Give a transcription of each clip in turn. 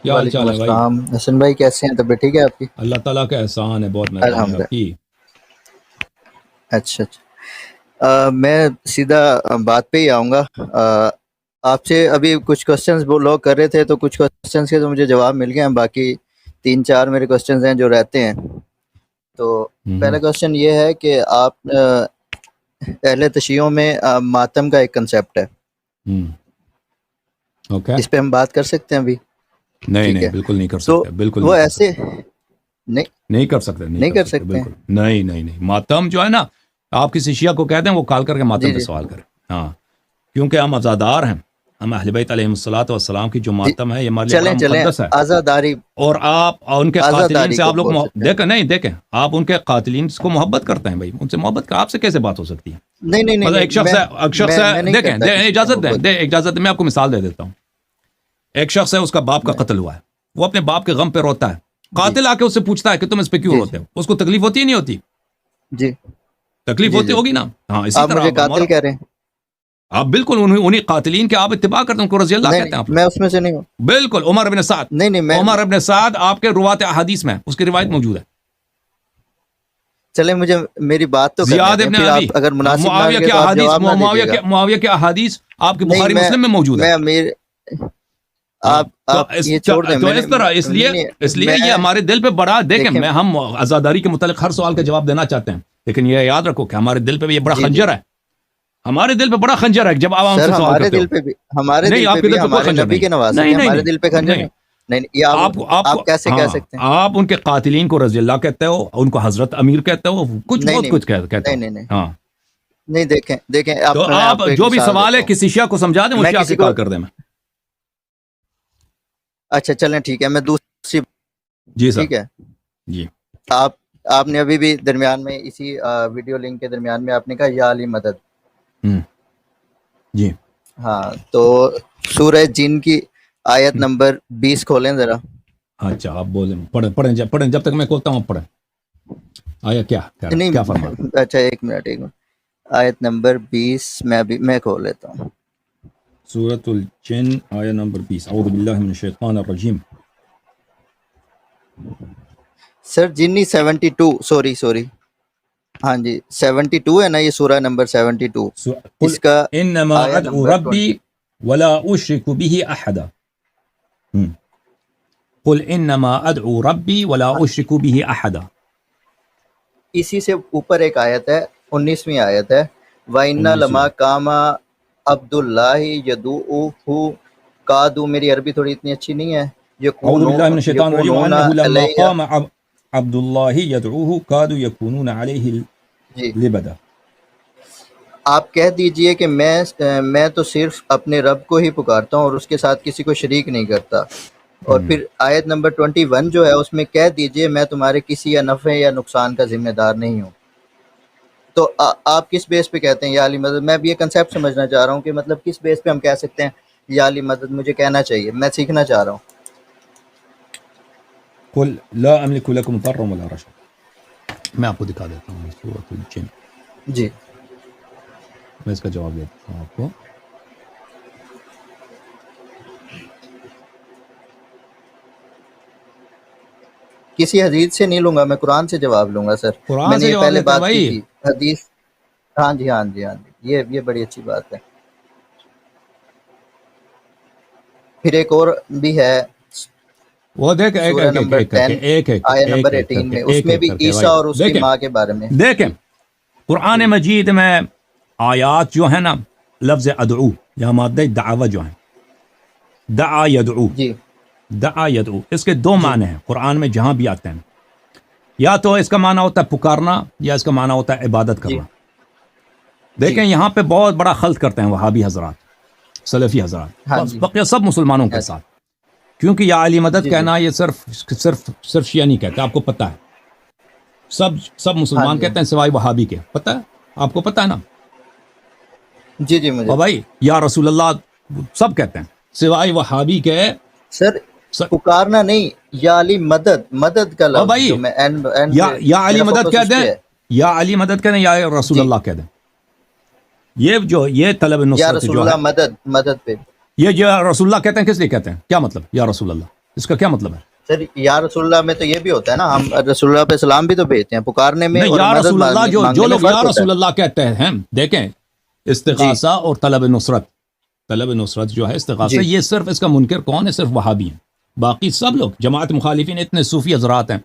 کیا حال وعلیکم چال ہے بھائی؟ السلام حسن بھائی، کیسے ہیں؟ طبیعت ٹھیک ہے آپ کی؟ اللہ تعالیٰ کا احسان ہے، بہت مہربانی الحمد آپ کی۔ اچھا اچھا، میں سیدھا بات پہ ہی آؤں گا۔ آپ سے ابھی کچھ کوشچنز وہ لوگ کر رہے تھے، تو کچھ کوشچنز کے تو مجھے جواب مل گئے ہیں، باقی 3-4 میرے کوشچنز ہیں جو رہتے ہیں۔ تو پہلا کوشچن یہ ہے کہ آپ اہل تشیعوں میں ماتم کا ایک کنسیپٹ ہے، اوکے، اس پہ ہم بات کر سکتے ہیں ابھی؟ نہیں ٹھیک نہیں ہے، بالکل نہیں کر تو سکتے، بالکل وہ نہیں کر ایسے سکتے، نہیں نہیں کر سکتے، نہیں نہیں کر کر سکتے، سکتے بالکل ہیں؟ نہیں نہیں نہیں۔ ماتم جو ہے نا، آپ کسی شیعہ کو کہتے ہیں وہ کال کر کے ماتم جی پہ جی سوال کریں۔ ہاں، کیونکہ ہم عزادار ہیں، ہم اہل بیت علیہم الصلوۃ والسلام کی جو جی، ماتم ہے یہ ہمارے لیے بڑا چلیں چلیں، مقدس ہے۔ آزاداری اور آپ ان کے قاتلین آزاداری سے کو آپ لوگ بول سکتے ہیں۔ دیکھیں، نہیں دیکھیں، آپ ان کے قاتلین کو محبت کرتے ہیں بھائی، ان سے محبت کا آپ سے کیسے بات ہو سکتی ہے؟ نہیں نہیں نہیں مطلب ایک نہیں، شخص ہے، ایک شخص ہے، میں نہیں دیکھیں کرتا کسی سے اجازت دیں، محبت۔ اجازت دیں، میں آپ کو مثال دے دیتا ہوں۔ ایک شخص ہے، اس کا باپ کا قتل ہوا ہے، وہ اپنے باپ کے غم پہ روتا ہے، جی قاتل آ کے اس سے پوچھتا ہے کہ تم اس پہ کیوں جی روتے ہو؟ اس کو تکلیف ہوتی ہے نہیں ہوتی؟ جی تکلیف جی ہوتی جی، ہوگی نا؟ ہاں، اسی آپ طرح مجھے آپ قاتل کہہ رہے ہیں؟ آپ بالکل انہیں قاتلین کے آپ اتباع کرتے ہیں، ان کو رضی اللہ نہیں کہتے نہیں، ہیں آپ میں لوگ۔ اس میں سے نہیں ہوں۔ بالکل، عمر ابن سعد، نہیں نہیں، میں عمر ابن سعد آپ کے روات احادیث میں اس کی روایت موجود ہے۔ چلیں مجھے میری بات تو کرنے زیاد دیں، ابن پھر ابی، آپ اگر مناسب نہ معاویہ لگے کے تو آپ احادیث، جواب نہ دیجیے گا۔ معاویہ کے احادیث آپ کے نہیں، بخاری مسلم میں موجود ہے۔ میں امیر، ہاں، آپ یہ چھوڑ دیں، تو میں نے اس طرح، نہیں نہیں، اس لیے یہ میں ہمارے دل پہ بڑا، دیکھیں دیکھیں، ہم عزاداری کے متعلق ہر سوال کا جواب دینا چاہتے ہیں، لیکن یہ یاد رکھو کہ ہمارے دل پہ بھی یہ بڑا جی جی، خنجر ہے، ہمارے دل پہ بڑا خنجر ہے جب آپ ہم سر سے سوال ہمارے کرتے ہو۔ دل پہ بھی، ہمارے نہیں، دل آپ پہ کے بھی دل پہ کوئی ہمارے خنجر نبی نہیں کے نواسے نہیں ہیں، نہیں ہمارے نہیں دل پہ خنجر نہیں۔ نہیں؟ نہیں نہیں، یہ آپ آپ کیسے کہہ ہاں، سکتے ہیں؟ آپ ان کے قاتلین کو رضی اللہ کہتے ہو، ان کو حضرت امیر کہتے ہو، کچھ نہیں بہت نہیں کچھ کہتے نہیں ہو۔ نہیں نہیں ہاں، نہیں، دیکھیں دیکھیں، تو میں آپ آپ کو ایک جو بھی مثال سوال دیتا ہے ہوں۔ کسی شیعہ کو سمجھا دیں، وہ میں شیعہ کی کسی کو، کال کر دیں میں۔ اچھا چلیں ٹھیک ہے، میں دوسری، جی سر، ٹھیک ہے، جی آپ آپ نے ابھی بھی درمیان میں اسی ویڈیو لنک کے درمیان میں آپ نے کہا یا علی مدد۔ جی ہاں، تو سورہ جن کی آیت نمبر 20 کھولیں ذرا۔ اچھا، آپ بولیں، پڑھیں جب تک میں کھولتا ہوں آپ پڑھیں۔ آیا کیا کہہ رہا ہے، کیا فرما رہا ہے؟ نہیں اچھا، ایک منٹ آیت نمبر 20 میں کھول لیتا ہوں۔ سورۃ الجن آیہ نمبر 20، اعوذ باللہ من الشیطان الرجیم۔ سر جنی 72، سوری، ہاں جی 72 ہے نا، یہ سورہ نمبر 72، قل اس کا انما آیہ ادعو نمبر ربی 20۔ ولا اشرک به احدا۔ قل انما ادعو ربی ولا اشرک به احدا۔ اسی سے اوپر ایک آیت ہے، 19ویں آیت ہے، وَإِنَّ 19 لَمَا قَامَ عَبْدُ اللَّهِ يَدْعُوهُ قَعَدُوا، میری عربی تھوڑی اتنی اچھی نہیں ہے، اعوذ باللہ من الشیطان الرجیم، یکونون وانه لما علیہ، قام عبد اللہ یدعوه قادوا یکونون علیہ جی لبدا۔ آپ کہہ دیجئے کہ میں تو صرف اپنے رب کو ہی پکارتا ہوں اور اس کے ساتھ کسی کو شریک نہیں کرتا۔ اور پھر آیت نمبر 21 جو ہے اس میں کہہ دیجئے میں تمہارے کسی یا نفع یا نقصان کا ذمہ دار نہیں ہوں۔ تو آپ کس بیس پہ کہتے ہیں یا علی مدد؟ میں اب یہ کنسیپٹ سمجھنا چاہ رہا ہوں کہ مطلب کس بیس پہ ہم کہہ سکتے ہیں یا علی مدد؟ مجھے کہنا چاہیے، میں سیکھنا چاہ رہا ہوں۔ قل لا املک لکم ضرا ولا رشدا۔ میں آپ کو دکھا دیتا ہوں سورۃ الجن، جی میں اس کا جواب دیتا ہوں آپ کو۔ کسی حدیث سے نہیں لوں گا، میں قرآن سے جواب لوں گا سر۔ میں قرآن نے سے یہ جواب پہلے دیتے ہیں بات کی بھائی۔ تھی، حدیث، ہاں جی ہاں جی ہاں جی، یہ بڑی اچھی بات ہے۔ پھر ایک اور بھی ہے، وہ دیکھ ایک سورہ ایک ایک نمبر ایک کر کے 10 آیہ نمبر 18 میں، اس میں بھی عیسیٰ بھائی اور اس کی دیکھیں، ماں کے بارے میں۔ دیکھیں جی قرآن جی مجید میں آیات جو ہیں نا، لفظ ادعو یا مادہ دعوت جو ہیں، دعا یدعو، جی دعا یدعو، اس کے دو جی معنی ہیں قرآن میں جہاں بھی آتے ہیں۔ یا تو اس کا معنی ہوتا ہے پکارنا، یا اس کا معنی ہوتا ہے عبادت جی کرنا۔ جی، دیکھیں یہاں پہ بہت بڑا خلط کرتے ہیں وہابی حضرات، سلفی ہاں حضرات، جی، بقیہ سب مسلمانوں کے اچھا، ساتھ، کیونکہ یا علی مدد جی جی، کہنا یہ صرف شیعہ نہیں کہتے، آپ کو پتہ ہے، سب ہاں مسلمان جی کہتے ہیں سوائے وہابی کے، پتہ ہے آپ کو، پتہ ہے نا؟ جی جی، مجھے اور بھائی یا رسول اللہ سب کہتے ہیں سوائے وہابی کے۔ سر پکارنا نہیں، یا علی مدد، مدد کا اور لفظ جو بھائی میں اینڈ اینڈ یا علی میرا مدد فوکس کہہ اس دیں، پہ ہے۔ یا علی مدد کہہ دیں، یا رسول جی، اللہ کہہ دیں، یہ طلب یا نصرت رسول جو ہے، اللہ مدد، مدد پہ، یہ جو رسول اللہ کہتے ہیں کس لیے کہتے ہیں؟ کیا مطلب یا رسول اللہ؟ اس کا کیا مطلب ہے؟ سر یا رسول اللہ میں تو یہ بھی ہوتا ہے نا، ہم رسول اللہ پہ سلام بھی تو بھیجتے ہیں پکارنے میں، نہیں، اور یا مدد رسول اللہ جو مانگنے میں لوگ فرق یا ہوتا ہے۔ رسول اللہ کہتے ہیں، دیکھیں استغاثہ اور طلب نصرت، طلب نصرت جو ہے استغاثہ، جی یہ صرف اس کا منکر کون ہے؟ صرف وہابی ہیں۔ باقی سب لوگ جماعت مخالفین اتنے صوفی حضرات ہیں،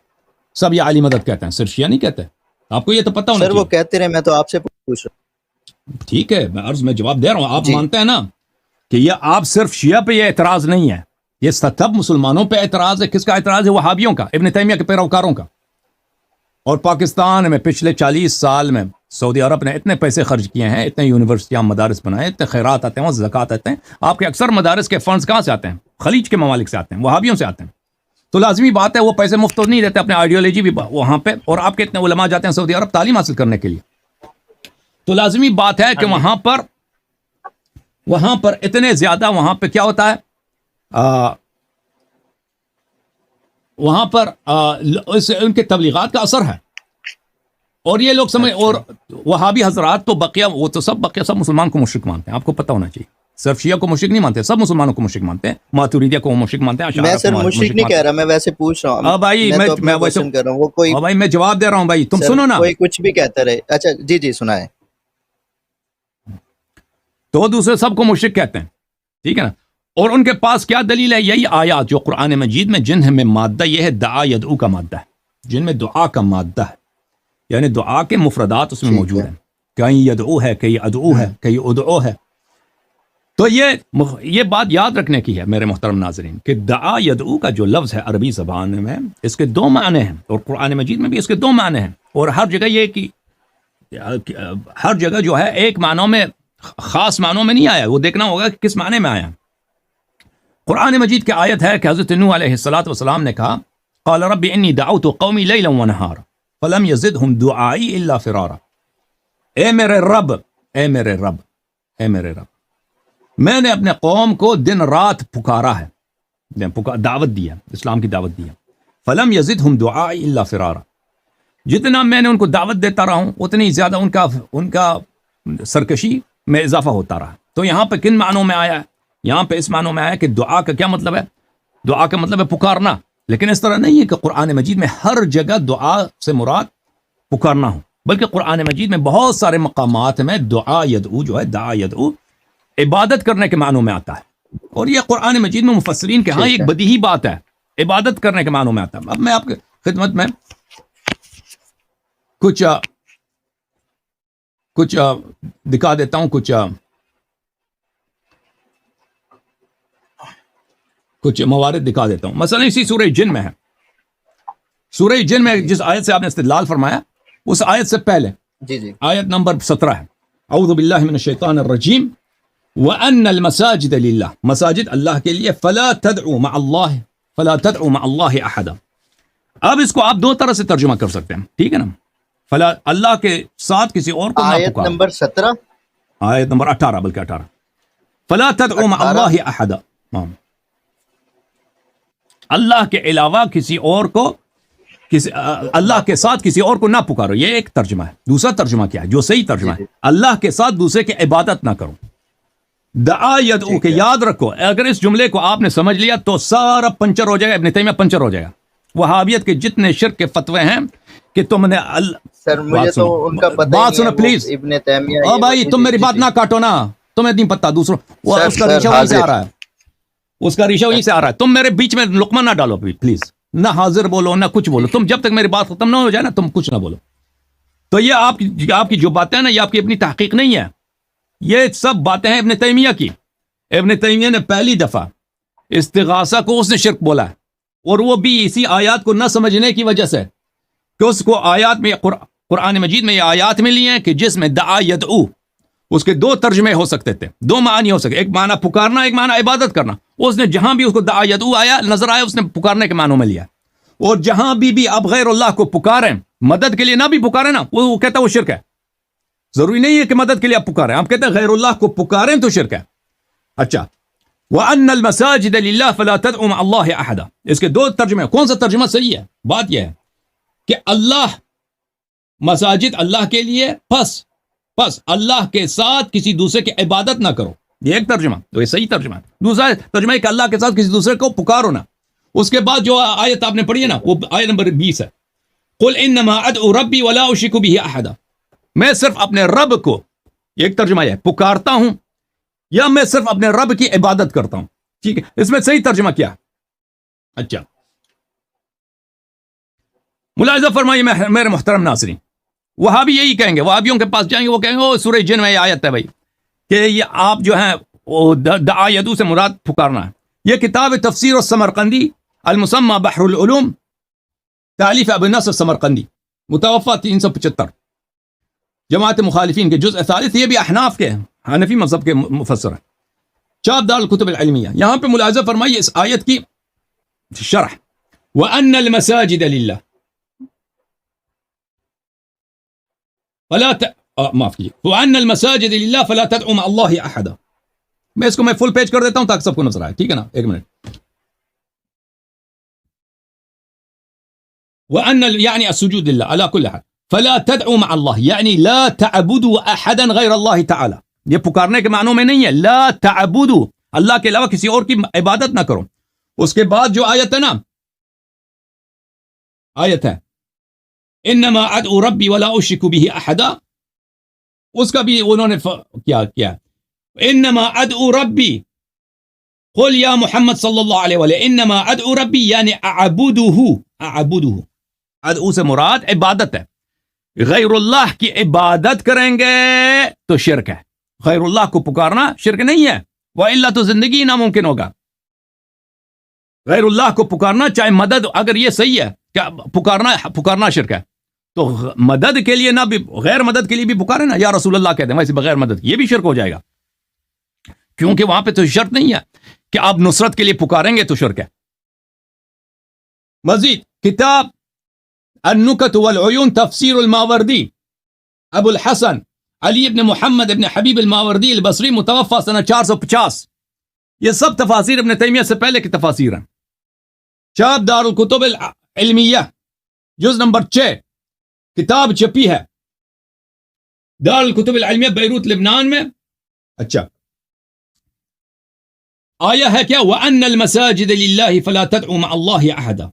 سب یہ علی مدد کہتے ہیں، صرف شیعہ نہیں کہتے۔ آپ کو یہ تو پتہ ہونا سر وہ چاہیے۔ کہتے رہے، میں تو آپ سے پوچھ رہا ٹھیک ہے، میں جواب دے رہا ہوں۔ آپ جی مانتے ہیں نا کہ یہ آپ صرف شیعہ پہ یہ اعتراض نہیں ہے، یہ سب مسلمانوں پہ اعتراض ہے۔ کس کا اعتراض ہے؟ وہابیوں کا، ابن تیمیہ کے پیروکاروں کا۔ اور پاکستان میں پچھلے 40 سال میں سعودی عرب نے اتنے پیسے خرچ کیے ہیں، اتنے یونیورسٹیاں مدارس بنائے، اتنے خیرات آتے ہیں، زکوٰۃ آتے ہیں۔ آپ کے اکثر مدارس کے فنڈز کہاں سے آتے ہیں؟ خلیج کے ممالک سے آتے ہیں، وہابیوں سے آتے ہیں۔ تو لازمی بات ہے وہ پیسے مفت نہیں دیتے، اپنے آئیڈیالوجی بھی وہاں پہ، اور آپ کے اتنے علماء جاتے ہیں سعودی عرب تعلیم حاصل کرنے کے لیے۔ تو لازمی بات ہے کہ وہاں پر اتنے زیادہ، وہاں پہ کیا ہوتا ہے، وہاں پر ان کے تبلیغات کا اثر ہے۔ اور یہ لوگ سمجھ، اور وہابی حضرات تو بقیہ، وہ تو بقیہ سب مسلمان کو مشرک مانتے ہیں، آپ کو پتہ ہونا چاہیے۔ صرف شیعہ کو مشرک نہیں مانتے، سب مسلمانوں کو مشرک مانتے ہیں، ماتوریدیہ کو مشرک مانتے ہیں، میں اشاعرہ سر کو مشرک نہیں کہہ رہا، میں ویسے پوچھ رہا ہوں۔ بھائی میں تو اپنا کوشچن کر رہا ہوں، وہ کوئی بھائی میں جواب دے رہا ہوں بھائی، تم سر سنو نا۔ کوئی کچھ بھی کہتا رہے۔ اچھا جی سنائیں۔ تو دوسرے سب کو مشرک کہتے ہیں، ٹھیک ہے نا۔ اور ان کے پاس کیا دلیل ہے؟ یہی آیات جو قرآن مجید میں، جن میں مادہ یہ ہے دعا یدعو کا مادہ ہے، جن میں دعا کا مادہ ہے، یعنی دعا کے مفردات اس میں موجود ہیں، کہیں یدعو ہے، کہیں ادعو ہے، کہیں ادعو ہے۔ تو یہ بات یاد رکھنے کی ہے میرے محترم ناظرین، کہ دعا یدعو کا جو لفظ ہے عربی زبان میں، اس کے 2 معنی ہیں، اور قرآن مجید میں بھی اس کے 2 معنی ہیں، اور ہر جگہ یہ کہ ہر جگہ جو ہے ایک معنوں میں، خاص معنوں میں نہیں آیا، وہ دیکھنا ہوگا کہ کس معنی میں آیا۔ قرآن مجید کی آیت ہے کہ حضرت نوح علیہ السلام نے کہا قال رب انی دعوت قومی لیلا ونہارا فلم یزدہم دعائی الا فرارا۔ اے میرے رب، اے میرے رب، اے میرے رب، میں نے اپنے قوم کو دن رات پکارا ہے، دعوت دیا، اسلام کی دعوت دیا۔ فلم یزدہم دعائی الا فرارا، جتنا میں نے ان کو دعوت دیتا رہا ہوں اتنی زیادہ ان کا سرکشی میں اضافہ ہوتا رہا۔ تو یہاں پہ کن معنوں میں آیا ہے؟ یہاں پہ اس معنوں میں آیا کہ دعا کا کیا مطلب ہے؟ دعا کا مطلب ہے پکارنا، لیکن اس طرح نہیں ہے کہ قرآن مجید میں ہر جگہ دعا سے مراد پکارنا ہو، بلکہ قرآن مجید میں بہت سارے مقامات میں دعا یدعو جو ہے، دعا یدعو عبادت کرنے کے معنوں میں آتا ہے، اور یہ قرآن مجید میں مفسرین کے ہاں ایک بدیہی بات ہے، عبادت کرنے کے معنوں میں آتا ہے۔ اب میں آپ کی خدمت میں کچھ دکھا دیتا ہوں، کچھ موارد دکھا دیتا ہوں۔ مثلا اسی سورہ جن میں ہے، سورہ جن میں جس آیت سے آپ نے استدلال فرمایا، اس آیت سے پہلے جی آیت نمبر 17 ہے، اعوذ باللہ من الشیطان الرجیم وَأَنَّ الْمَسَاجِدَ لِلَّهِ، مساجد اللہ کے لیے، فَلَا تَدْعُوا مَعَ اللَّهِ أَحَدًا۔ اب اس کو آپ 2 طرح سے ترجمہ کر سکتے ہیں، ٹھیک ہے نا؟ فلا، اللہ کے ساتھ کسی اور کو نہ آیت پکارو۔ نمبر 17، آیت نمبر 18، بلکہ 18، فَلَا تَدْعُوا مَعَ اللَّهِ أَحَدًا، اللہ کے علاوہ کسی اور کو، اللہ کے ساتھ کسی اور کو نہ پکارو، یہ ایک ترجمہ ہے۔ دوسرا ترجمہ کیا ہے جو صحیح ترجمہ ہے؟ اللہ کے ساتھ دوسرے کی عبادت نہ کرو، دعا یدعو، کہ یاد رکھو اگر اس جملے کو آپ نے سمجھ لیا تو سارا پنچر ہو جائے گا، ابن تیمیہ پنچر ہو جائے گا، وہابیت کے جتنے شرک کے فتوے ہیں کہ تم نے سر مجھے تو ان کا پتہ بات سنو پلیز، ابن تیمیہ، او بھائی تم میری بات نہ کاٹو نا، تمہیں نہیں پتہ، دوسروں اس کا ریشہ وہیں سے آ رہا ہے، اس کا ریشہ وہیں سے آ رہا ہے، تم میرے بیچ میں لقمہ نہ ڈالو پلیز، نہ حاضر بولو نہ کچھ بولو، تم جب تک میری بات ختم نہ ہو جائے نا تم کچھ نہ بولو۔ تو یہ آپ کی جو باتیں ہیں نا، یہ آپ کی اپنی تحقیق نہیں ہے، یہ سب باتیں ہیں ابن تیمیہ کی۔ ابن تیمیہ نے پہلی دفعہ استغاثہ کو اس نے شرک بولا ہے، اور وہ بھی اسی آیات کو نہ سمجھنے کی وجہ سے کہ اس کو آیات میں، قرآن مجید میں یہ آیات ملی ہیں کہ جس میں دعا یدعو، اس کے 2 ترجمے ہو سکتے تھے، 2 معنی ہو سکتے، ایک معنی پکارنا، ایک معنی عبادت کرنا۔ اس نے جہاں بھی اس کو دعا یدعو آیا نظر آیا، اس نے پکارنے کے معنوں میں لیا، اور جہاں بھی آپ غیر اللہ کو پکاریں، مدد کے لیے نہ بھی پکاریں نا، وہ کہتا ہے وہ شرک ہے۔ ضروری نہیں ہے کہ مدد کے لیے آپ پکاریں، آپ کہتے ہیں غیر اللہ کو پکاریں تو شرک ہے۔ اچھا، وَأَنَّ الْمَسَاجِدَ لِلَّهِ فَلَا تَدْعُوا مَعَ اللَّهِ أَحَدًا، اس کے 2 ترجمے، کون سا ترجمہ صحیح ہے؟ بات یہ ہے کہ اللہ، مساجد اللہ کے لیے، پس اللہ کے ساتھ کسی دوسرے کی عبادت نہ کرو، یہ ایک ترجمہ، تو یہ صحیح ترجمہ ہے۔ دوسرا ترجمہ ہے کہ اللہ کے ساتھ کسی دوسرے کو پکارو نہ، اس کے بعد جو آیت آپ نے پڑھی ہے نا وہ آیت نمبر 20 ہے. قل انما ادعو ربی ولا اشرک به احدا. میں صرف اپنے رب کو، یہ ایک ترجمہ ہے، پکارتا ہوں یا میں صرف اپنے رب کی عبادت کرتا ہوں. ٹھیک ہے، اس میں صحیح ترجمہ کیا ہے؟ اچھا ملاحظہ فرمائیے میرے محترم ناظرین، وہابی یہی کہیں گے، وہابیوں کے پاس جائیں گے، وہ کہیں گے وہ سورہ جن میں یہ آیت ہے بھائی کہ یہ آپ جو ہیں دعا یدعو سے مراد پکارنا ہے. یہ کتاب تفسیر السمرقندی المسمى بحر العلوم تالیف ابو نصر سمرقندی، متوفى 375، جماعت مخالفین کے جزء ثالث، یہ بھی احناف کے حنفی مذہب کے مفسر ہیں، چاپ دار الکتب العلمیہ. یہاں پہ ملاحظہ فرمائیے اس آیت کی شرح، وَأَنَّ الْمَسَاجِدَ لِلَّهِ معاف کیجیے، وَأَنَّ الْمَسَاجِدَ لِلَّهِ فَلَا تَدْعُوا مَعَ اللَّهِ أَحَدًا. میں اس کو میں فل پیج کر دیتا ہوں تاکہ سب کو نظر آئے. ٹھیک ہے نا، ایک منٹ. وَأَنَّ يعني السجود لله على كل حال فلا تدعوا مع الله يعني لا تعبدوا احدا غير الله تعالى. یہ پکارنے کے معنوں میں نہیں ہے، لا تعبدوا، اللہ کے علاوہ کسی اور کی عبادت نہ کرو. اس کے بعد جو آیت ہے نا، آیت ہے انما ادعو ربی ولا اشرک به احدا، اس کا بھی انہوں نے کیا انما ادعو ربی قل یا محمد صلی اللہ علیہ وآلہ انما ادعو ربی یعنی اعبدہ. ادعو سے مراد عبادت ہے، غیر اللہ کی عبادت کریں گے تو شرک ہے. غیر اللہ کو پکارنا شرک نہیں ہے، وَإِلَّا تو زندگی ناممکن ہوگا. غیر اللہ کو پکارنا، چاہے مدد، اگر یہ صحیح ہے کہ پکارنا شرک ہے تو مدد کے لیے نہ بھی، غیر مدد کے لیے بھی پکارے نا، یا رسول اللہ کہتے ہیں، ویسے بغیر مدد یہ بھی شرک ہو جائے گا، کیونکہ وہاں پہ تو شرط نہیں ہے کہ آپ نصرت کے لیے پکاریں گے تو شرک ہے. مزید کتاب النکت والعیون تفسیر الماوردی ابو الحسن علی ابن محمد ابن حبیب الماوردی البصری، متوفى سنہ 450. یہ سب تفاسیر ابن تیمیہ سے پہلے کی تفاسیر ہیں. چاپ دار الکتب العلمیہ جز نمبر 6، کتاب چھپی ہے دار الکتب العلمیہ بیروت لبنان میں. اچھا آیا ہے کیا، وَأَنَّ الْمَسَاجِدَ لِلَّهِ فَلَا تَدْعُوا مَعَ اللَّهِ أَحَدًا،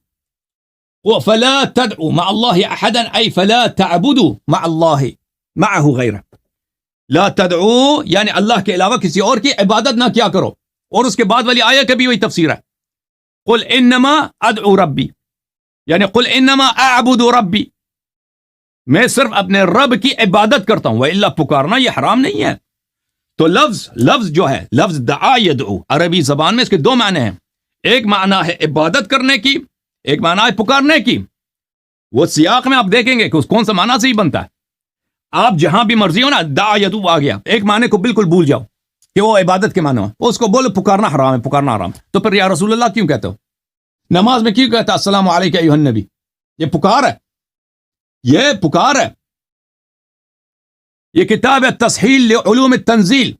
وَفَلَا تَدْعُوا مَعَ اللَّهِ أَحَدًا أي فَلَا تَعْبُدُوا مَعَ اللَّهِ مَعَهُ غَيْرَهُ. لا تدعو یعنی اللہ کے علاوہ کسی اور کی عبادت نہ کیا کرو. اور اس کے بعد والی آیت کا بھی وہی تفسیر ہے، قل انما ادعو ربی یعنی قل انما اعبد ربی، میں صرف اپنے رب کی عبادت کرتا ہوں، وَإِلَّا پکارنا یہ حرام نہیں ہے. تو لفظ جو ہے، لفظ دعا یدعو، عربی زبان میں اس کے دو معنی ہیں، ایک معنی ہے عبادت کرنے کی، ایک معنی ہے پکارنے کی. وہ سیاق میں آپ دیکھیں گے کہ اس کون سا معنی سے ہی بنتا ہے. آپ جہاں بھی مرضی ہو نا، دعا یدعو آ گیا، ایک معنی کو بالکل بھول جاؤ کہ وہ عبادت کے معنی ہو، اس کو بولو پکارنا حرام ہے، پکارنا حرام. تو پھر یا رسول اللہ کیوں کہتے ہو؟ نماز میں کیوں کہتا السلام علیکم ایھا النبی؟ یہ پکار ہے، یہ پکار ہے. یہ کتاب التسہیل لعلوم التنزیل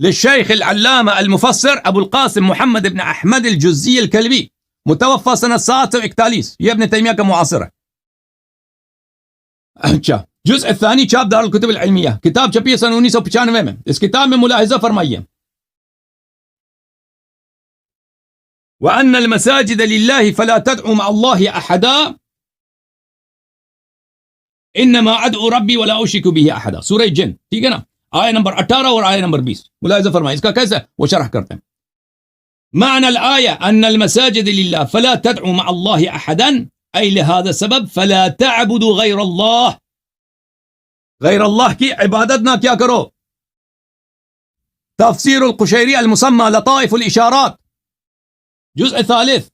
للشیخ العلامہ المفسر ابو القاسم محمد ابن احمد الجزی الکلبی، متوفى سنہ 741، یہ ابن تیمیہ کا معاصر ہے. اچھا جزء الثانی چاپ دار الکتب العلمیہ، کتاب چھپی ہے سن 1995 میں. اس کتاب میں ملاحظہ فرمائیے وَأَنَّ الْمَسَاجِدَ لِلَّهِ فَلَا تَدْعُوا مَعَ اللَّهِ أَحَدًا انما ادعو ربی ولا اشرک به احدا، سورہ جن. ٹھیک ہے نا، آیہ نمبر 18 اور آیہ نمبر 20. ملاحظہ فرمائیں اس کا کیسا ہے، وہ شرح کرتے ہیں. معنى الآية أن المساجد لله فلا تدعوا مع الله أحدا، أي لهذا السبب فلا تعبدوا غير الله، غیر اللہ کی عبادت نہ کیا کرو. تفسیر القشیری المسمى لطائف الاشارات جزء ثالث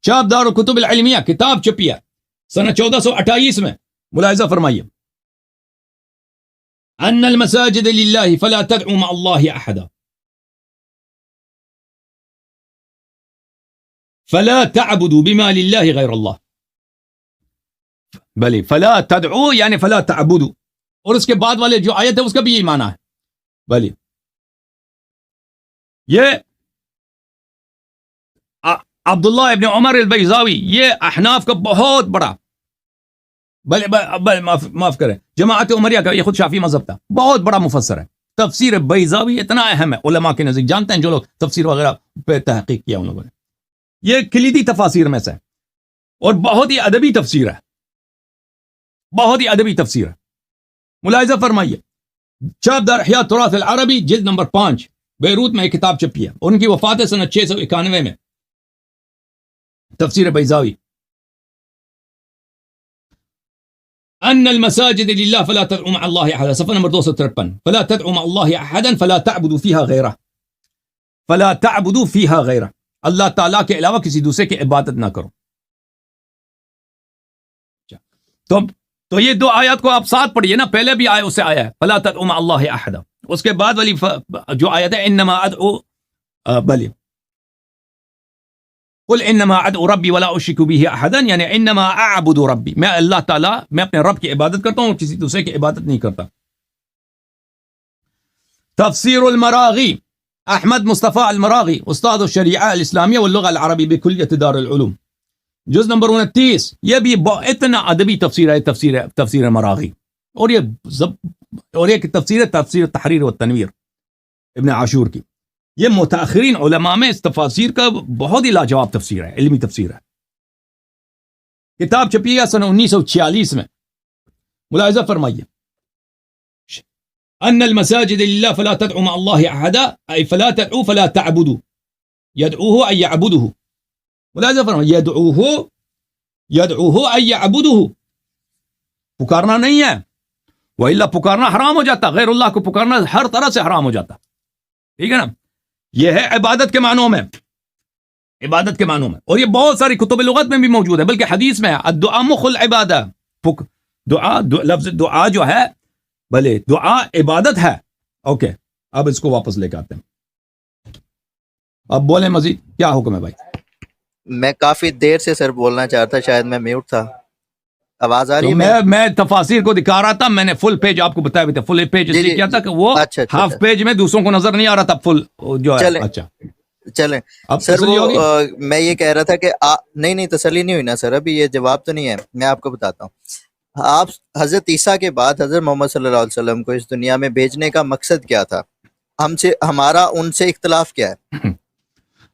چاپ دار الکتب العلمیہ، کتاب چھپی ہے سنہ 1428 میں. ملاحظہ فرمائیے ان المساجد للہ فلا تدعوا مع اللہ احدا فلا تعبدوا بما للہ غیر اللہ. بلی فلا تدعوا یعنی فلا تعبدوا، اور اس کے بعد والے جو آیت ہے اس کا بھی یہی معنی ہے. بلی یہ عبداللہ ابن عمر البیضاوی، یہ احناف کا بہت بڑا، معاف کریں، جماعت عمریہ کا، یہ خود شافعی مذہب تھا، بہت بڑا مفسر ہے. تفسیر بیضاوی اتنا اہم ہے علماء کے نزدیک، جانتے ہیں جو لوگ تفسیر وغیرہ پہ تحقیق کیا ان لوگوں نے. یہ کلیدی تفاسیر میں سے ہے اور بہت ہی ادبی تفسیر ہے، بہت ہی ادبی تفسیر ہے. ملاحظہ فرمائیے، چاپدار احیاء تراث العربی جلد نمبر 5 بیروت میں ایک کتاب چھپی ہے، ان کی وفات ہے سنہ 691 میں. تفسیر بیضاوی، ان المساجد للہ فلا تدعوا مع اللہ احدا، صفحہ نمبر 253، فلا تدعوا مع اللہ احدا فلا تعبدوا فیہا غیرہ، فلا تعبدوا فیہا غیرہ، اللہ تعالیٰ کے علاوہ کسی دوسرے کی عبادت نہ کرو. تو یہ دو آیات کو آپ ساتھ پڑھیے نا، پہلے بھی آئے اس سے آیا ہے فلا تدعوا مع اللہ احدا، اس کے بعد والی جو آیت ہے انما ادعو بلی قل انما ادعو ربی ولا اشرک به احدا، یعنی انما اعبد ربی، میں اللہ تعالیٰ، میں اپنے رب کی عبادت کرتا ہوں، کسی دوسرے کی عبادت نہیں کرتا. تفسیر المراغی، احمد مصطفیٰ المراغی، استاد الشریعہ الاسلامیہ واللغة العربی بکلیۃ دار العلوم، جز نمبر 29. یہ بھی اتنا ادبی تفسیر ہے، تفسیر مراغی، اور یہ تفسیر تحریر و تنویر ابن عاشور کی. یہ متاخرین علماء میں اس تفاسیر کا بہت ہی لاجواب تفسیر ہے، علمی تفسیر ہے. کتاب چھپی ہے سنہ 1946 میں. ملاحظہ فرمائیے، ان المساجد للہ فلا تدعوا مع اللہ احدا، ای فلا تدعوا فلا تعبدوا، يدعوه ای يعبده. ملاحظہ فرمائیے، يدعوه ای يعبده، پکارنا نہیں ہے، وإلا پکارنا حرام ہو جاتا، غیر اللہ کو پکارنا ہر طرح سے حرام ہو جاتا. ٹھیک ہے نا، یہ ہے عبادت کے معنوں میں، عبادت کے معنوں میں، اور یہ بہت ساری کتب لغت میں بھی موجود ہے، بلکہ حدیث میں ہے الدعاء مخ العبادہ، دعا لفظ دعا جو ہے، بھلے دعا عبادت ہے. اوکے، اب اس کو واپس لے کے آتے ہیں. اب بولیں مزید کیا حکم ہے بھائی؟ میں کافی دیر سے سر بولنا چاہتا، شاید میں میوٹ تھا. آواز آ رہی ہے؟ میں تفاسیر کو دکھا رہا تھا، میں نے فل پیج آپ کو بتایا بھی تھا. فل پیج اس لیے کیا تھا کہ وہ ہاف پیج میں دوسروں کو نظر نہیں آ رہا تھا فل جو ہے. اچھا چلیں اب سر، وہ میں یہ کہہ رہا تھا کہ نہیں تسلی نہیں ہوئی نا سر، ابھی یہ جواب تو نہیں ہے. میں آپ کو بتاتا ہوں، آپ حضرت عیسیٰ کے بعد حضرت محمد صلی اللہ علیہ وسلم کو اس دنیا میں بھیجنے کا مقصد کیا تھا؟ ہمارا ان سے اختلاف کیا ہے؟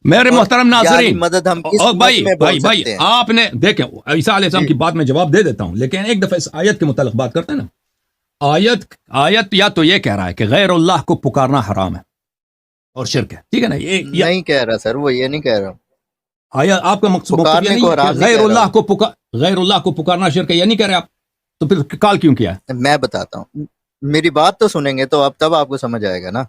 میرے محترم ناظرین، مدد ہم بھائی آپ نے دیکھیں عیسیٰ علیہ السلام کی بات میں جواب دے دیتا ہوں، لیکن ایک دفعہ اس آیت کے متعلق بات کرتے ہیں نا. آیت یا تو یہ کہہ رہا ہے کہ غیر اللہ کو پکارنا حرام ہے اور شرک ہے، ٹھیک ہے نا. یہ نہیں کہہ رہا سر، وہ یہ نہیں کہہ رہا. آیا آپ کا مقصد غیر اللہ کو پکارنا شرک ہے، یہ نہیں کہہ رہے آپ، تو پھر کال کیوں کیا ہے؟ میں بتاتا ہوں، میری بات تو سنیں گے تو اب تب آپ کو سمجھ آئے گا نا.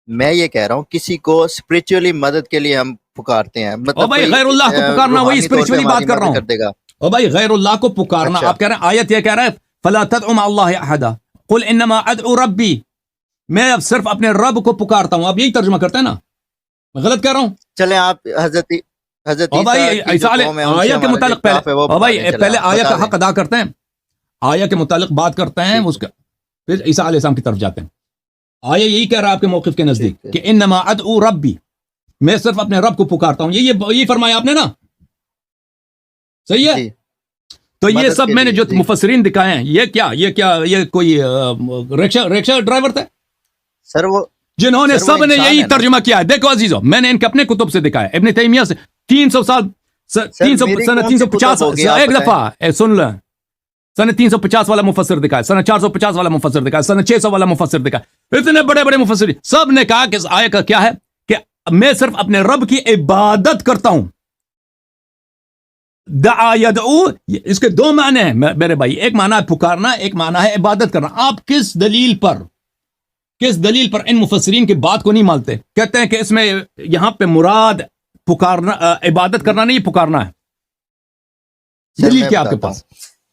میں یہ کہہ رہا ہوں کسی کو اسپرچولی مدد کے لیے ہم پکارتے ہیں، مطلب بھائی غیر اللہ کو پکارنا، وہی اسپرچولی بات کر رہا ہوں. او بھائی غیر اللہ کو پکارنا، آپ کہہ رہے ہیں آیت یہ کہہ رہا ہے فلا تدعوا مع اللہ احدا قل انما ادعو ربی، میں اب صرف اپنے رب کو پکارتا ہوں. آپ یہی ترجمہ کرتے ہیں نا، میں غلط کہہ رہا ہوں؟ چلیں آپ حضرت آیا کے متعلق پہلے آیا کا حق ادا کرتے ہیں، آیا کے متعلق بات کرتے ہیں، اس کا پھر عیسیٰ علیہ السلام کی طرف جاتے ہیں. آیا یہی کہہ رہا ہے آپ کے موقف کے نزدیک کہ انما ادعو ربی، میں صرف اپنے رب کو پکارتا ہوں، یہی فرمایا آپ نے نا، صحیح ہے؟ تو یہ سب میں نے جو مفسرین دکھائے ہیں، یہ کوئی رکشہ ڈرائیور تھے سر، وہ جنہوں نے سب نے یہی ترجمہ کیا ہے. دیکھو عزیزو، میں نے ان کے اپنے کتب سے دکھایا، ابن تیمیہ سے 300 سال، 350 ایک دفعہ سن لیں، سنہ 350 والا مفسر دکھایا، سنہ 450 والا مفسر دکھایا، سنہ 600 والا مفسر دکھایا، اتنے بڑے بڑے مفسر سب نے کہا کہ اس آیت کا کیا ہے کہ میں صرف اپنے رب کی عبادت کرتا ہوں. دعا یدعو، اس کے دو معنی ہیں میرے بھائی، ایک معنی ہے پکارنا، ایک معنی ہے عبادت کرنا. آپ کس دلیل پر ان مفسرین کی بات کو نہیں مانتے؟ کہتے ہیں کہ اس میں یہاں پہ مراد پکارنا، عبادت کرنا نہیں، پکارنا ہے. دلیل کیا آپ کے پاس؟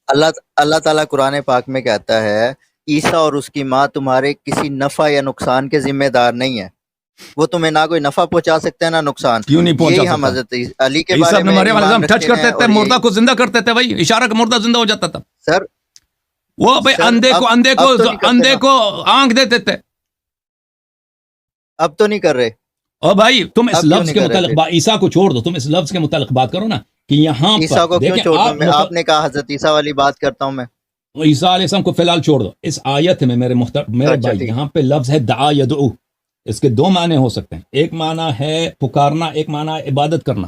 اللہ تعالیٰ قرآن پاک میں کہتا ہے عیسیٰ اور اس کی ماں تمہارے کسی نفع یا نقصان کے ذمہ دار نہیں ہے، وہ تمہیں نہ کوئی نفع پہنچا سکتے ہیں نہ نقصان. کیوں نہیں پہنچا سکتا؟ ہم حضرت علی کے بارے میں مریم علیہ السلام ٹچ کرتے تھے، مردہ کو زندہ کرتے تھے، بھائی اشارہ کا مردہ زندہ ہو جاتا تھا. سر وہ بھائی اندھے کو آنکھ دیتے تھے. اب تو نہیں کر رہے. اور بھائی تم اس لفظ کے متعلق عیسیٰ کو چھوڑ دو، تم اس لفظ کے متعلق بات کرو نا کہ یہاں عیسیٰ کو کیوں چھوڑ دو؟ آپ نے کہا حضرت عیسیٰ والی بات کرتا ہوں میں. عیسیٰ علیہ السلام کو فی الحال چھوڑ دو. اس آیت میں میرے بھائی یہاں پہ لفظ ہے دعا یدعو، اس کے دو معنی ہو سکتے ہیں. ایک معنی ہے پکارنا، ایک معنی ہے عبادت کرنا.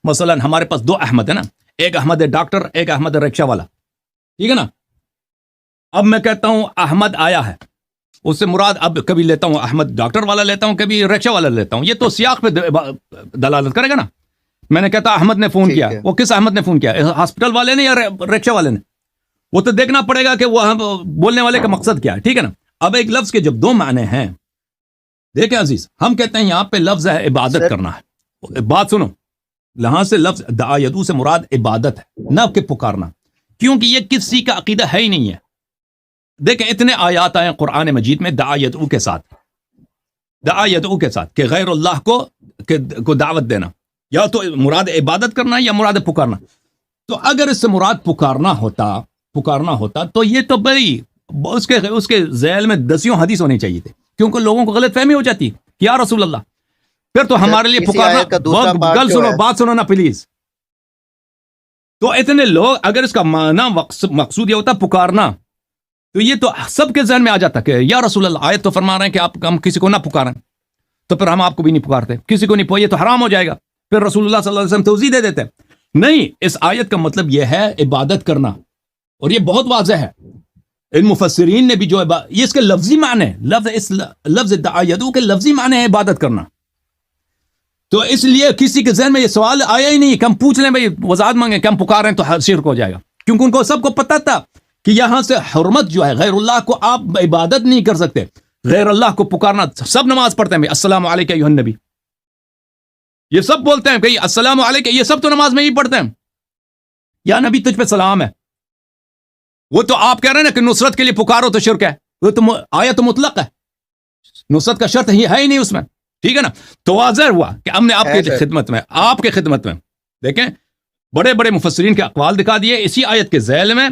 مثلا ہمارے پاس 2 احمد ہے نا, ایک احمد ہے ڈاکٹر, ایک احمد ہے رکشہ والا, ٹھیک ہے نا. اب میں کہتا ہوں احمد آیا ہے, اس سے مراد اب کبھی لیتا ہوں احمد ڈاکٹر والا لیتا ہوں, کبھی رکشہ والا لیتا ہوں, یہ تو سیاق پہ دلالت کرے گا نا. میں نے کہتا احمد نے فون کیا, وہ کس احمد نے فون کیا, ہاسپٹل والے نے یا رکشہ والے نے, وہ تو دیکھنا پڑے گا کہ وہ بولنے والے کا مقصد کیا ہے, ٹھیک ہے نا. اب ایک لفظ کے جب 2 معنی ہیں, دیکھیں عزیز, ہم کہتے ہیں یہاں پہ لفظ ہے عبادت کرنا ہے, بات سنو, یہاں سے لفظ دعا یدعو سے مراد عبادت ہے, نہ کہ پکارنا, کیونکہ یہ کسی کا عقیدہ ہے ہی نہیں ہے. دیکھیں اتنے آیات آئے قرآن مجید میں دعا یدعو کے ساتھ, دعا یدعو کے ساتھ, کہ غیر اللہ کو دعوت دینا, یا تو مراد عبادت کرنا یا مراد پکارنا. تو اگر اس سے مراد پکارنا ہوتا تو یہ تو بڑی اس کے ذیل میں 10 حدیث ہونے چاہیے تھے, کیونکہ لوگوں کو غلط فہمی ہو جاتی کہ یا رسول اللہ. پھر تو ہمارے لیے پکارنا, گل سنو, بات سنو نا پلیز. تو اتنے لوگ, اگر اس کا معنی مقصود یہ ہوتا پکارنا, تو یہ تو سب کے ذہن میں آ جاتا کہ یا رسول اللہ, آیت تو فرما رہے ہیں کہ ہم کسی کو نہ پکاریں, تو پھر ہم آپ کو بھی نہیں پکارتے, کسی کو نہیں, یہ تو حرام ہو جائے گا. پھر رسول اللہ صلی اللہ علیہ وسلم توضیح دے دیتے. نہیں, اس آیت کا مطلب یہ ہے عبادت کرنا, اور یہ بہت واضح ہے. ان مفسرین نے بھی جو یہ اس کے لفظی معنی, لفظ دعا یدعو کے لفظی معنی ہے عبادت کرنا. تو اس لیے کسی کے ذہن میں یہ سوال آیا ہی نہیں کہ ہم پوچھ لیں بھائی وضاحت مانگیں کہ ہم پکاریں تو شرک ہو جائے گا, کیونکہ ان کو سب کو پتہ تھا کہ یہاں سے حرمت جو ہے, غیر اللہ کو آپ عبادت نہیں کر سکتے, غیر اللہ کو پکارنا. سب نماز پڑھتے ہیں السلام علیکہ ایھا النبی, یہ سب بولتے ہیں کہ السلام علیکہ, یہ سب تو نماز میں ہی پڑھتے ہیں, یا نبی تجھ پہ سلام ہے. وہ تو آپ کہہ رہے ہیں نا کہ نصرت کے لیے پکارو تو شرک ہے, وہ تو آیت مطلق ہے, نصرت کا شرط ہے ہی نہیں اس میں, ٹھیک ہے نا. تو واضح ہوا کہ ہم نے آپ کے خدمت میں دیکھیں بڑے بڑے مفسرین کے اقوال دکھا دیے اسی آیت کے ذیل میں,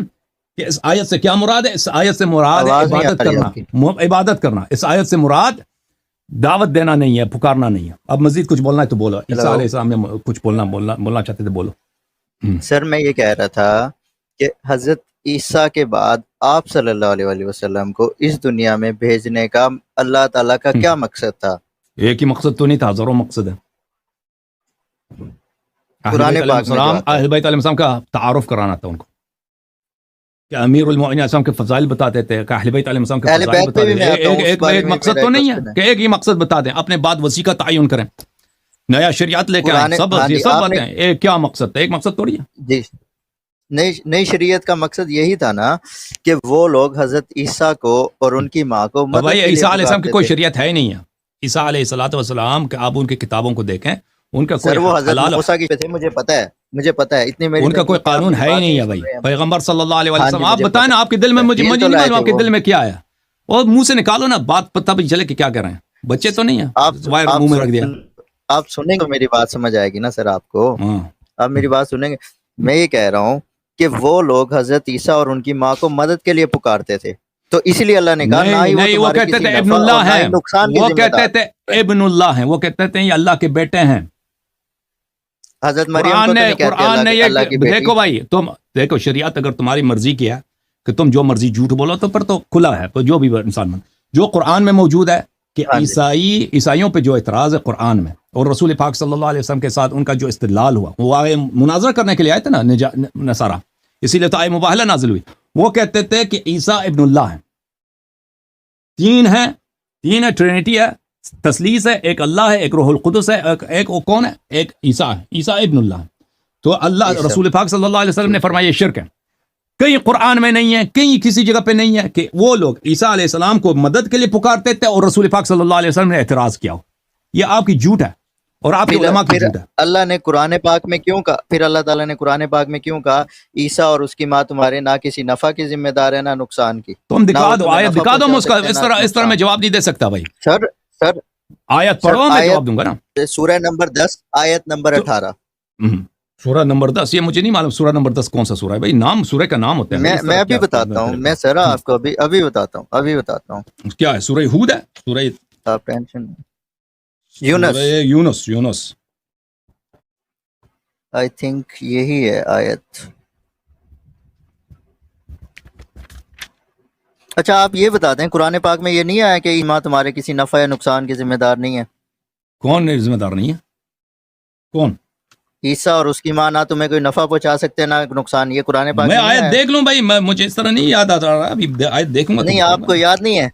کہ اس آیت سے کیا مراد ہے. اس آیت سے مراد عبادت کرنا, اس آیت سے مراد دعوت دینا نہیں ہے, پکارنا نہیں ہے. اب مزید کچھ بولنا ہے تو بولو. عیسیٰ علیہ السلام نے کچھ بولنا چاہتے تھے, بولو. سر میں یہ کہہ رہا تھا کہ حضرت عیسیٰ کے بعد آپ صلی اللہ علیہ وسلم کو اس دنیا میں بھیجنے کا اللہ تعالیٰ کا کیا مقصد تھا؟ ایک ہی مقصد تو نہیں تھا, ہزاروں مقصد ہے. قرآن پاک میں اہل بیت علیہ السلام کا تعارف کرانا تھا ان کو, کہ امیر المؤمنین علیہ السلام کے فضائل بتاتے تھے, کہ اہل بیت علیہ السلام کے فضائل بتاتے تھے. ایک مقصد تو نہیں ہے کہ ایک ہی مقصد بتا دیں, اپنے بعد وسیع کا تعین کریں, نیا شریعت لے کے آئیں, سب باتیں ایک کیا مقصد تھا, ایک مقصد تھوڑی ہے. جی, نئی شریعت کا مقصد یہی تھا نا کہ وہ لوگ حضرت عیسیٰ کو اور ان کی ماں کو مدد کے لیے عیسیٰ علیہ السلام کی کوئی شریعت ہے ہی نہیں ہے. عیسیٰ علیہ السلام کہ آپ ان کی کتابوں کو دیکھیں, ان کا کوئی حضرت موسیٰ کی تھے, مجھے پتہ ہے اتنی میری, ان کا کوئی قانون ہے ہی نہیں ہے بھائی. پیغمبر صلی اللہ علیہ وسلم, آپ بتائیں نا آپ کے دل میں, مجھے نہیں معلوم آپ کے دل میں کیا ہے, اور منہ سے نکالو نا بات, پتہ بھی چلے کہ کیا کہہ رہے ہیں. بچے تو نہیں ہیں منہ میں رکھ دیا. آپ سنیں گے میری بات سمجھ آئے گی نا سر آپ کو, آپ میری بات سنیں گے. میں یہ کہہ رہا ہوں کہ وہ لوگ حضرت عیسیٰ اور ان کی ماں کو مدد کے لیے پکارتے تھے, تو اسی لیے اللہ نے کہا نہیں, وہ کہتے تھے ابن اللہ ہیں, وہ کہتے تھے ابن اللہ ہیں, وہ کہتے تھے یہ اللہ کے بیٹے ہیں. حضرت مریم قرآن نے یہ دیکھو بھائی, تم دیکھو شریعت اگر تمہاری مرضی کی ہے کہ تم جو مرضی جھوٹ بولو تو پھر تو کھلا ہے, تو جو بھی انسان جو قرآن میں موجود ہے کہ عیسائیوں پہ جو اعتراض ہے قرآن میں, اور رسول پاک صلی اللہ علیہ وسلم کے ساتھ ان کا جو استدلال ہوا, وہ آئے مناظرہ کرنے کے لیے آئے تھے نا نصارہ, اسی لیے تو آئے مباہلہ نازل ہوئی. وہ کہتے تھے کہ عیسیٰ ابن اللہ ہیں, تین ہے, ٹرینٹی ہے, تثلیث ہے, ایک اللہ ہے, ایک روح القدس ہے, ایک وہ کون ہے, ایک عیسیٰ ہے, عیسیٰ ابن اللہ ہے. تو اللہ رسول پاک صلی اللہ علیہ وسلم نے فرمایا یہ شرک ہے. کہیں قرآن میں نہیں ہے, کہیں کسی جگہ پہ نہیں ہے کہ وہ لوگ عیسیٰ علیہ السلام کو مدد کے لیے پکارتے تھے اور رسول پاک صلی اللہ علیہ وسلم نے اعتراض کیا ہو. یہ آپ کی جھوٹ ہے اور آپ کے علماء کی جھوٹ ہے. اللہ نے قرآن پاک میں کیوں کہا, پھر اللہ تعالیٰ نے قرآن پاک میں کیوں کہا عیسیٰ اور اس کی ماں تمہارے نہ کسی نفع کی ذمہ دار ہے نہ نقصان کی؟ تم دکھا دو, آیت دکھا دو, اس طرح میں جواب نہیں دے سکتا بھائی. سر آیت پڑھو, میں جواب دوں گا نا. سورہ نمبر 10 آیت نمبر 18. سورہ نمبر 10, یہ مجھے نہیں معلوم سورہ نمبر 10 کون سا سورہ ہے بھائی, نام سورہ کا نام ہوتا ہے. میں ابھی بتاتا ہوں, میں سر آپ کو ابھی بتاتا ہوں. کیا ہے, سورہ ہود ہے, سورہ آپ ٹینشن, یونس آئی تھنک یہی ہے آیت. اچھا آپ یہ بتا دیں, قرآن پاک میں یہ نہیں آیا کہ ماں تمہارے کسی نفع یا نقصان کی ذمہ دار نہیں ہے؟ کون ذمہ دار نہیں ہے, کون؟ عیسیٰ اور اس کی ماں نہ تمہیں کوئی نفع پہنچا سکتے نہ نقصان، یہ قرآن پاک میں میں نہیں آیت آیا؟ دیکھ لوں بھائی، مجھے اس طرح نہیں یاد آ رہا، ابھی آیت دیکھوں گا تو نہیں بتاؤں آپ گا. کو یاد نہیں ہے؟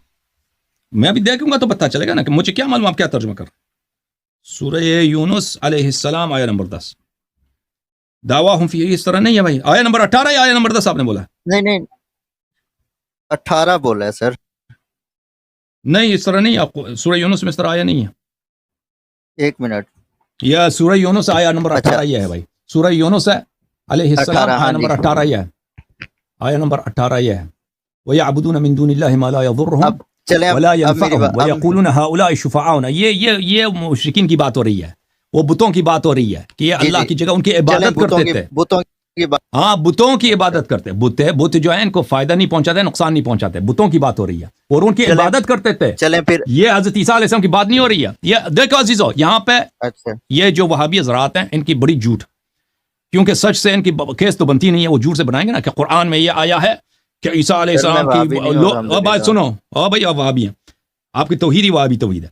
میں ابھی دیکھوں گا تو پتہ چلے گا نا کہ مجھے کیا معلوم آپ کیا ترجمہ کر رہے ہیں. سورہ یونس علیہ السلام آیہ نمبر 10. دعواہم فی، اس طرح نہیں ہے بھائی. آیہ نمبر 18 یا آیہ نمبر 10 آپ نے بولا؟ نہیں نہیں 18 بولا ہے سر. نہیں اس طرح نہیں، آپ کو سورہ یونس میں اس طرح آیا نہیں ہے. ایک منٹ. یا سورہ یونس آیہ نمبر اچھا 18 یہ ہے بھائی. سورہ یونس ہے علیہ السلام 18 آیہ ہاں نمبر جی. 18 یہ ہے. آیہ نمبر 18 یہ ہے. وَيَعْبُدُونَ مِن دُونِ اللَّهِ مَا لَا يَضُرُّهُمْ اب چلیں وَلَا اب میری يَنفَعُهُمْ بات وَيَقُولُونَ هَؤُلَاءِ شُفَعَاؤُنَا. یہ مشرکین کی بات ہو رہی ہے، وہ بتوں کی بات ہو رہی ہے کہ یہ جی اللہ جی کی جگہ ان کی چلیں عبادت کرتے تھے. بتوں کی بات. ہاں بتوں کی عبادت کرتے. بت جو ہے ان کو فائدہ نہیں پہنچاتے، نقصان نہیں پہنچاتے. بتوں کی بات ہو رہی ہے اور ان کی چلیں عبادت کرتے تھے. چلیں پھر. یہ حضرت عیسیٰ علیہ السلام کی بات نہیں ہو رہی ہے. یہ دیکھو عزیزو، یہاں پہ اچھا یہ جو وہابی حضرات ہیں ان کی بڑی جھوٹ، کیونکہ سچ سے ان کی کیس تو بنتی نہیں ہے. وہ جھوٹ سے بنائیں گے نا کہ قرآن میں یہ آیا ہے کہ عیسیٰ علیہ سر میں السلام وہابی نہیں ہوں کی بات الحمدللہ. سنو. بھائی آپ وہابی ہیں، آپ کی توحید ہی وہابی توحید ہے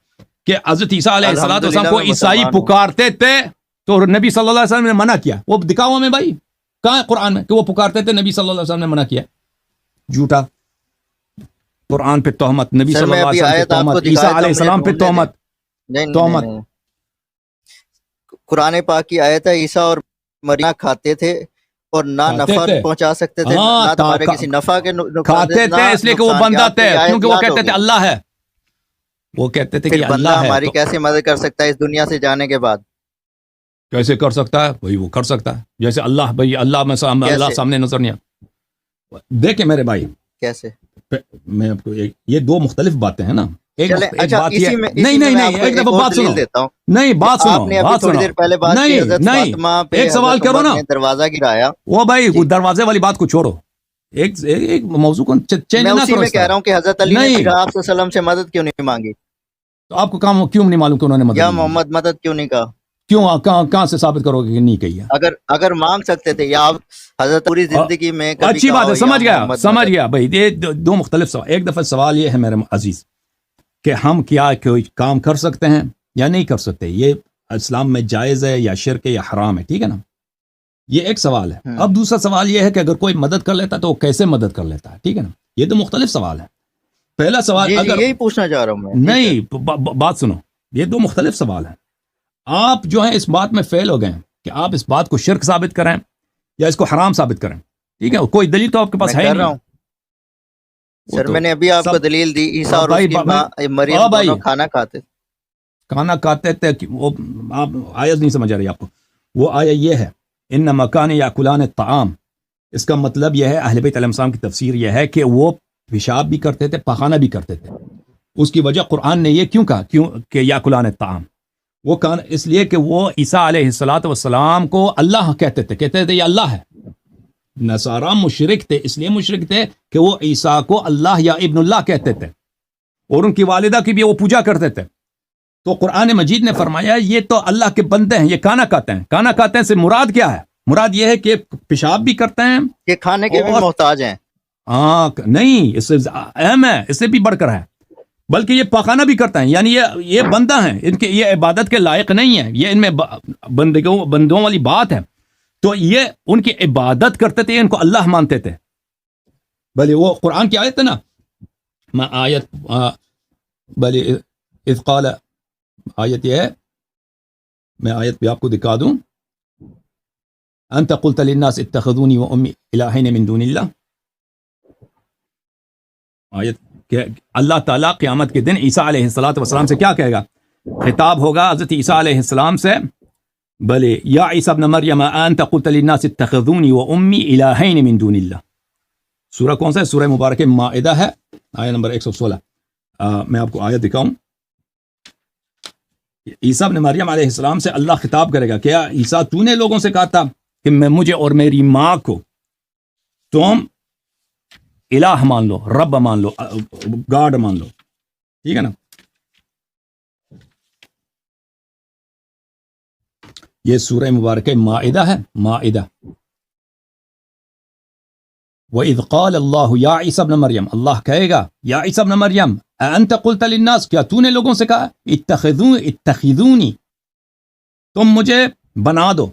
کہ حضرت عیسیٰ علیہ السلام الحمدللہ کو میں عیسائی مسلمان ہوں. پکارتے تھے تو نبی صلی اللہ علیہ وسلم نے منع کیا. وہ دکھاؤ ہمیں بھائی، کہاں ہے قرآن میں کہ وہ پکارتے تھے، نبی صلی اللہ علیہ وسلم نے منع کیا؟ جھوٹا. قرآن پہ تہمت، نبی سر صلی میں اللہ ابھی علیہ وسلم پہ آیت آپ کو تہمت، دکھا عیسیٰ دیتا علیہ ہوں، مجھے السلام پہ ڈھونڈنے دیں. تہمت. نہیں نہیں تہمت. نہیں قرآن پاک کی آیت ہے عیسیٰ اور مریم کھاتے تھے اور نہ کھاتے نفع تھے. پہنچا سکتے تھے ہاں نہ تمہارے کسی نفع کے نقصان کھاتے نہ تھے اس لیے کہ وہ نقصان کے. بندہ آپ کو تھے، یہ آیت کیونکہ وہ یاد کہتے تھے ہوگی. اللہ ہے. وہ کہتے تھے کہ پھر یہ بندہ اللہ ہے. ہماری تو کیسے مدد کر سکتا ہے اس دنیا سے جانے کے بعد؟ کیسے کر سکتا ہے بھائی؟ وہ کر سکتا ہے جیسے اللہ. بھائی اللہ میں اللہ کیسے سامنے نظر نہیں آتا. دیکھیں میرے بھائی، کیسے؟ میں آپ کو یہ دو مختلف باتیں ہیں نا. ایک چلیں ایک اچھا بات یہ اسی میں نہیں آپ کو ایک ایک دفعہ اور بات سنو. دلیل دیتا ہوں. نہیں بات سنو، آپ نے ابھی بات تھوڑی سنو. دیر پہلے بات کی حضرت نہیں فاطمہ پہ ایک سوال حضرت کرو عمر نا. نے دروازہ گرایا. وہ بھائی جی دروازے والی بات کو چھوڑو. ایک موضوع کو چینج میں نہ اسی کرو میں اس کہہ طرح. رہا ہوں کہ حضرت علی نے نہیں پھر آپ صلی اللہ علیہ وسلم سے مدد کیوں نہیں مانگی؟ تو آپ کو کام کیوں نہیں معلوم کہ انہوں نے مدد یا نہیں مانگی؟ محمد مدد کیوں نہیں کہا؟ کیوں کہاں سے ثابت کرو گے کہ نہیں کہی ہے؟ اگر مانگ سکتے تھے یا آپ حضرت پوری زندگی میں کبھی اچھی کہا بات ہے، ہو یا سمجھ گیا محمد سمجھ مدد. گیا بھائی. یہ دو مختلف سوال. ایک دفعہ سوال یہ ہے میرے عزیز کہ ہم کیا کوئی کام کر سکتے ہیں یا نہیں کر سکتے، یہ اسلام میں جائز ہے یا شرک ہے یا حرام ہے، ٹھیک ہے نا. یہ ایک سوال ہے. اب دوسرا سوال یہ ہے کہ اگر کوئی مدد کر لیتا تو وہ کیسے مدد کر لیتا ہے، ٹھیک ہے نا. یہ دو مختلف سوال ہے. پہلا سوال جی اگر یہی پوچھنا چاہ رہا ہوں میں. نہیں بات سنو، یہ دو مختلف سوال ہیں. آپ جو ہیں اس بات میں فیل ہو گئے ہیں کہ آپ اس بات کو شرک ثابت کریں یا اس کو حرام ثابت کریں، ٹھیک ہے. کوئی دلیل تو آپ کے پاس ہے کر نہیں. رہا ہوں سر، میں نے ابھی آپ کو دلیل دی. عیسیٰ اور اس کی ماں مریم دونوں کھانا کھاتے کھانا کھاتے تھے. وہ آپ آیت نہیں سمجھ آ رہی آپ کو. وہ آیا یہ ہے ان مکان یاکلان الطعام. اس کا مطلب یہ ہے، اہل بیت علیہ السلام کی تفسیر یہ ہے کہ وہ پیشاب بھی کرتے تھے، پخانہ بھی کرتے تھے. اس کی وجہ قرآن نے یہ کیوں کہا کہ یاکلان الطعام؟ وہ کان اس لیے کہ وہ عیسیٰ علیہ السلام کو اللہ کہتے تھے یہ اللہ ہے. نصارہ مشرک تھے، اس لیے مشرک تھے کہ وہ عیسیٰ کو اللہ یا ابن اللہ کہتے تھے اور ان کی والدہ کی بھی وہ پوجا کرتے تھے. تو قرآن مجید نے فرمایا یہ تو اللہ کے بندے ہیں، یہ کھانا کھاتے ہیں. کھانا کھاتے ہیں سے مراد کیا ہے؟ مراد یہ ہے کہ پیشاب بھی کرتے ہیں کہ کھانے کے بھی محتاج ہیں. ہاں نہیں، اس سے اہم ہے، اس سے بھی بڑھ کر ہے، بلکہ یہ پخانہ بھی کرتا ہے. یعنی یہ بندہ ہیں، ان کے یہ عبادت کے لائق نہیں ہے، یہ ان میں بندوں والی بات ہے. تو یہ ان کی عبادت کرتے تھے، ان کو اللہ مانتے تھے. بھلے وہ قرآن کی آیت ہے نا، میں آیت بھلے اذ قال، آیت یہ ہے، میں آیت بھی آپ کو دکھا دوں. انت قلت للناس اتخذوني وامی الہین من دون اللہ. آیت کہ اللہ تعالیٰ قیامت کے دن عیسیٰ علیہ السلام سے کیا کہے گا؟ خطاب ہوگا حضرت عیسیٰ علیہ السلام سے، بلے یا عیسیٰ ابن مریم انت قلت للناس اتخذونی و امی الہین من دون اللہ. سورہ کون سا ہے؟ سورہ مبارک مائدہ ہے، آیت نمبر 116. میں آپ کو آیت دکھاؤں. عیسیٰ ابن مریم علیہ السلام سے اللہ خطاب کرے گا، کیا عیسیٰ تو نے لوگوں سے کہا تھا کہ مجھے اور میری ماں کو تم الہ مان لو، رب مان لو، گاڈ مان لو، ٹھیک ہے نا. یہ سورہ مبارکہ مائدہ ہے، مائدہ. وَإِذْ قَالَ اللَّهُ يَا عِيسَى ابْنَ مَرْيَمَ، اللہ کہے گا یا عیسیٰ ابن مریم اَأَنْتَ قُلْتَ لِلنَّاسِ، کیا تو نے لوگوں سے کہا اتخذونی، تم مجھے بنا دو،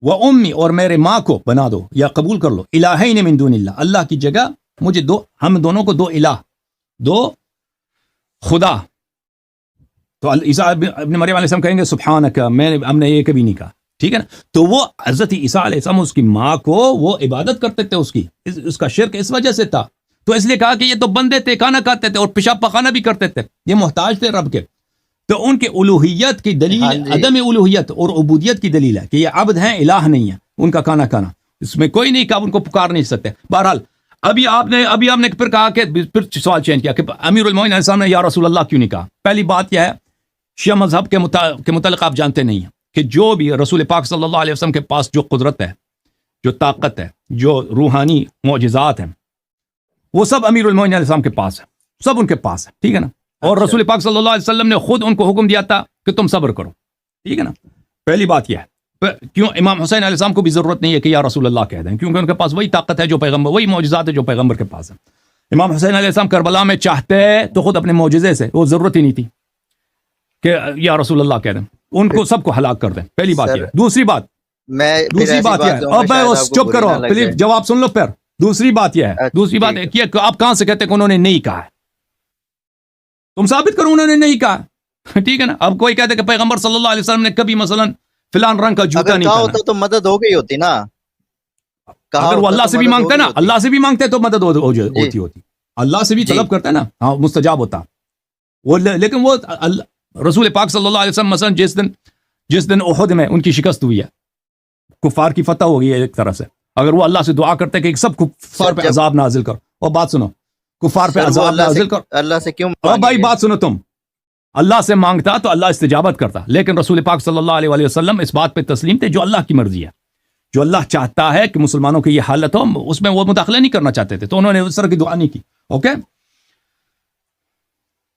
و امی اور میرے ماں کو بنا دو یا قبول کر لو الہین من دون اللہ اللہ کی جگہ مجھے دو ہم دونوں کو دو الہ دو خدا تو عیسیٰ ابن مریم علیہ السلام کہیں گے سبحانک ہم نے یہ کبھی نہیں کہا ٹھیک ہے نا تو وہ حضرت عیسیٰ علیہ السلام اس کی ماں کو وہ عبادت کرتے تھے اس کا شرک اس وجہ سے تھا تو اس لیے کہا کہ یہ تو بندے تھے کھانا کھاتے تھے اور پیشاب پخانا بھی کرتے تھے یہ محتاج تھے رب کے تو ان کے الوہیت کی دلیل عدم الوہیت اور عبودیت کی دلیل ہے کہ یہ عبد ہیں الہ نہیں ہے ان کا کھانا کھانا اس میں کوئی نہیں کہا ان کو پکار نہیں سکتے بہرحال ابھی آپ نے پھر کہا کہ پھر سوال چینج کیا کہ امیر المومنین علیہ السلام نے یا رسول اللہ کیوں نہیں کہا پہلی بات یہ ہے شیعہ مذہب کے متعلق آپ جانتے نہیں ہیں کہ جو بھی رسول پاک صلی اللہ علیہ وسلم کے پاس جو قدرت ہے جو طاقت ہے جو روحانی معجزات ہیں وہ سب امیر المومنین علیہ السلام کے پاس ہے سب ان کے پاس ہے ٹھیک ہے نا اور رسول پاک صلی اللہ علیہ وسلم نے خود ان کو حکم دیا تھا کہ تم صبر کرو ٹھیک ہے نا پہلی بات یہ ہے کیوں امام حسین علیہ السلام کو بھی ضرورت نہیں ہے کہ یا رسول اللہ کہہ دیں کیونکہ ان کے پاس وہی طاقت ہے جو پیغمبر وہی معجزات ہے جو پیغمبر کے پاس ہے امام حسین علیہ السلام کربلا میں چاہتے تو خود اپنے معجزے سے وہ ضرورت ہی نہیں تھی کہ یا رسول اللہ کہہ دیں ان کو سب کو ہلاک کر دیں پہلی بات یہ ہے دوسری بات یہ ہے اب چپ کرو پلیز جواب سن لو پھر دوسری بات یہ ہے دوسری بات یہ کہ آپ کہاں سے کہتے کہ انہوں نے نہیں کہا ہے تم ثابت کرو انہوں نے نہیں کہا ٹھیک ہے نا اب کوئی کہتے کہ پیغمبر صلی اللہ علیہ وسلم نے کبھی مثلا فلان رنگ کا جوتا نہیں پہنا تو مدد ہو گئی ہوتی نا اگر وہ اللہ سے بھی مانگتے نا اللہ سے بھی مانگتے تو مدد ہوتی اللہ سے بھی طلب کرتے نا ہاں مستجاب ہوتا وہ لیکن وہ رسول پاک صلی اللہ علیہ وسلم مثلا جس دن احد میں ان کی شکست ہوئی ہے کفار کی فتح ہو گئی ہے ایک طرح سے اگر وہ اللہ سے دعا کرتے کہ سب کفار پہ عذاب نازل کر اور بات سنو کفار پہ عذاب نازل کر اللہ سے کیوں بھائی بات سنو تم اللہ سے مانگتا تو اللہ استجابت کرتا لیکن رسول پاک صلی اللہ علیہ وسلم اس بات پہ تسلیم تھے جو اللہ کی مرضی ہے جو اللہ چاہتا ہے کہ مسلمانوں کی یہ حالت ہو اس میں وہ مداخلہ نہیں کرنا چاہتے تھے تو انہوں نے اس طرح کی دعا نہیں کی اوکے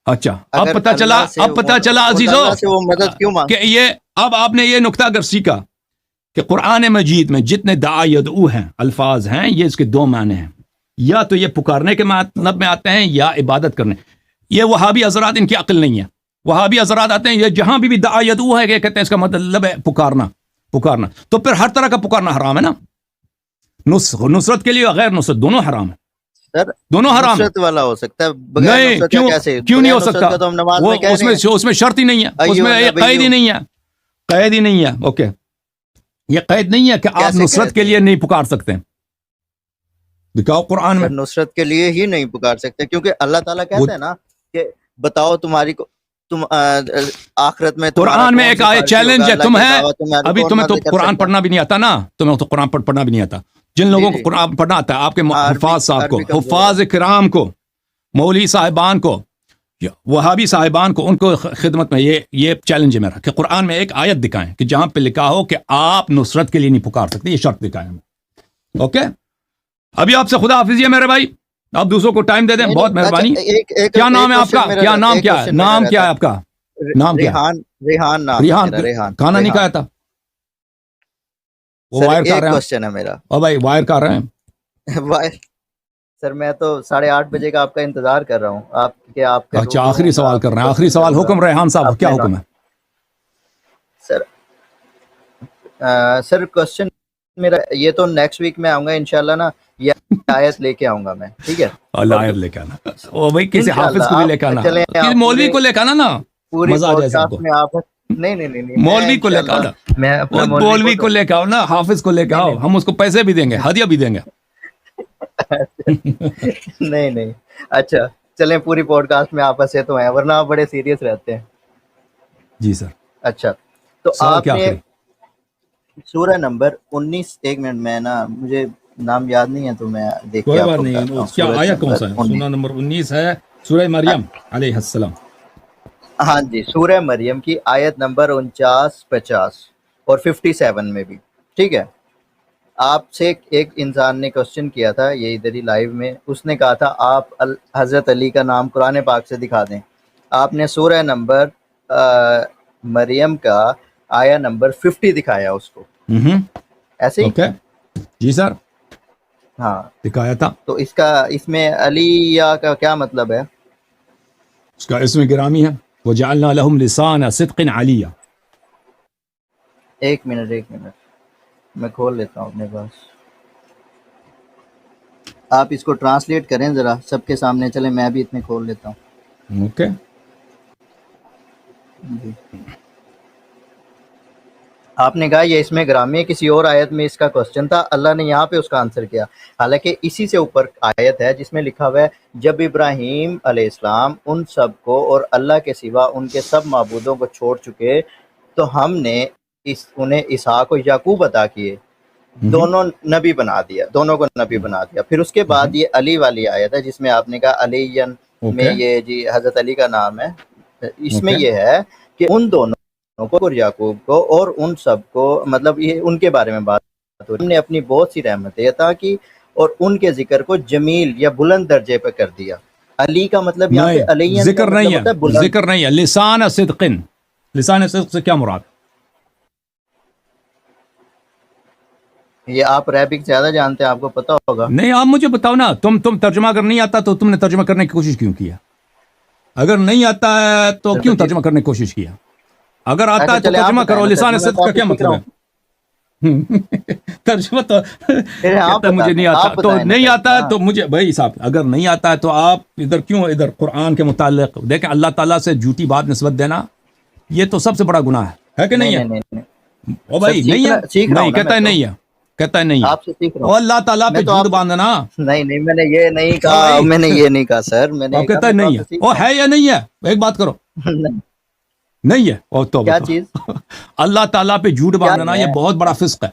اچھا اب پتہ چلا عزیزو کہ یہ اب آپ نے یہ نقطہ اگر سیکھا کہ قرآن مجید میں جتنے دعا یدعو ہیں الفاظ ہیں یہ اس کے دو معنی ہیں یا تو یہ پکارنے کے مطلب میں آتے ہیں یا عبادت کرنے یہ وہابی حضرات ان کی عقل نہیں ہے وہابی حضرات آتے ہیں یہ جہاں بھی دعا یدعو ہے کہ کہتے ہیں اس کا مطلب ہے پکارنا تو پھر ہر طرح کا پکارنا حرام ہے نا نصرت کے لیے غیر نصرت دونوں حرام ہے دونوں حرام نصرت والا ہو سکتا ہے نہیں کیوں نہیں ہو سکتا اس میں شرط ہی نہیں ہے اس میں قید ہی نہیں ہے اوکے یہ قید نہیں ہے کہ آپ نصرت کے لیے نہیں پکار سکتے دکھاؤ قرآن میں نصرت کے لیے ہی نہیں پکار سکتے کیونکہ اللہ تعالیٰ کہتا ہے نا کہ بتاؤ تمہاری کو تم آخرت میں قرآن میں ایک آیت چیلنج ہے ابھی تمہیں تو قرآن پڑھنا بھی نہیں آتا نا تمہیں تو قرآن پڑھنا بھی نہیں آتا جن لوگوں کو قرآن پڑھنا آتا ہے آپ کے حفاظ صاحب کو حفاظ کرام کو مولوی صاحبان کو وہابی صاحبان کو ان کو خدمت میں یہ چیلنج ہے میرا کہ قرآن میں ایک آیت دکھائیں کہ جہاں پہ لکھا ہو کہ آپ نصرت کے لیے نہیں پکار سکتے یہ شرط دکھائیں اوکے ابھی آپ سے خدا حافظ ہے میرے بھائی آپ دوسروں کو ٹائم دے دیں بہت مہربانی کیا نام ہے آپ کا کیا نام کیا ہے آپ کا نام کیا ریحان کھانا نہیں کھایا تھا وہ وائر کر رہے ہیں میرا بھائی وائر کر رہے ہیں سر میں تو 8:30 بجے کا آپ کا انتظار کر رہا ہوں آپ اچھا آخری سوال کر رہے ہیں آخری سوال حکم ریحان صاحب کیا حکم ہے سر کوسچن میرا یہ تو نیکسٹ ویک میں آؤں گا انشاءاللہ نا یہ آیت لے کے آؤں گا میں ٹھیک ہے اللہ آیت لے کے آنا او بھائی کسی حافظ کو بھی لے کے آنا کسی مولوی کو لے کے آنا نا مزہ آ جائے سب کو نہیں مولوی کو لے کے آنا مولوی کو لے کے آؤ نا حافظ کو لے کے آؤ ہم اس کو پیسے بھی دیں گے ہدیہ بھی دیں گے نہیں اچھا چلیں پوری پوڈ کاسٹ میں آپس سے تو ہیں ورنہ آپ بڑے سیریس رہتے ہیں جی سر اچھا تو آپ نے سورہ نمبر 19 ایک منٹ میں نا مجھے نام یاد نہیں ہے تو میں دیکھ کے آپ کو بتاتا ہوں کیا آیا کون سا ہے سورہ نمبر 19 ہے سورہ مریم علیہ السلام ہاں جی سورہ مریم کی آیت نمبر 49 50 اور 57 میں بھی ٹھیک ہے آپ سے ایک انسان نے کوسچن کیا تھا یہ ادھر ہی لائیو میں اس نے کہا تھا آپ حضرت علی کا نام قرآن پاک سے دکھا دیں آپ نے سورہ نمبر مریم کا آیا نمبر 50 دکھایا اس کو ایسے ہی جی سر ہاں دکھایا تھا تو اس میں علی یا کا کیا مطلب ہے اس کا اسم گرامی ہے وَجَعَلْنَا لَهُمْ لِسَانَ صِدْقٍ عَلِيًّا ایک منٹ میں کھول لیتا ہوں اپنے پاس. آپ اس کو ٹرانسلیٹ کریں ذرا سب کے سامنے. چلیں میں بھی اتنے کھول لیتا ہوں. اوکے. جی. آپ نے کہا یہ اس میں گرامی ہے. کسی اور آیت میں اس کا کوسچن تھا, اللہ نے یہاں پہ اس کا آنسر کیا. حالانکہ اسی سے اوپر آیت ہے جس میں لکھا ہوا ہے جب ابراہیم علیہ السلام ان سب کو اور اللہ کے سوا ان کے سب معبودوں کو چھوڑ چکے تو ہم نے انہیں اسحاق و یعقوب عطا کیے, دونوں نبی بنا دیا, دونوں کو نبی بنا دیا. پھر اس کے بعد یہ علی والی آیت ہے جس میں آپ نے کہا علی میں یہ جی حضرت علی کا نام ہے. اس میں یہ ہے کہ ان دونوں کو اور یعقوب کو اور ان سب کو, مطلب یہ ان کے بارے میں بات ہو رہی ہے. ہم نے اپنی بہت سی رحمتیں عطا کی اور ان کے ذکر کو جمیل یا بلند درجے پہ کر دیا. علی کا مطلب یہاں پہ علی ذکر نہیں ہے, ذکر نہیں ہے. لسان صدق, لسان صدق سے کیا مراد؟ یہ آپ عربک زیادہ جانتے ہیں, آپ کو پتا ہوگا. نہیں آپ مجھے بتاؤ نا, تم ترجمہ اگر نہیں آتا تو تم نے ترجمہ کرنے کی کوشش کیوں کیا؟ اگر نہیں آتا ہے تو کیوں ترجمہ کرنے کی کوشش کیا؟ اگر آتا ہے تو ترجمہ کرو. لسان صدق کا کیا مطلب ہے؟ ترجمہ تو مجھے نہیں آتا تو نہیں آتا ہے تو مجھے بھائی صاحب اگر نہیں آتا ہے تو آپ ادھر کیوں ادھر قرآن کے متعلق دیکھیں. اللہ تعالیٰ سے جھوٹی بات نسبت دینا یہ تو سب سے بڑا گناہ ہے کہ نہیں ہے؟ او بھائی نہیں ہے, نہیں کہتا ہے نہیں ہے, کہتا ہے نہیں ہے. اور اللہ تعالیٰ پہ جھوٹ باندھنا. نہیں میں نے یہ نہیں کہا, میں نے یہ نہیں کہا سر. میں نے کہتا ہے نہیں ہے, وہ ہے یا نہیں ہے؟ ایک بات کرو, نہیں ہے. اور تو کیا چیز؟ اللہ تعالیٰ پہ جھوٹ باندھنا یہ بہت بڑا فسق ہے.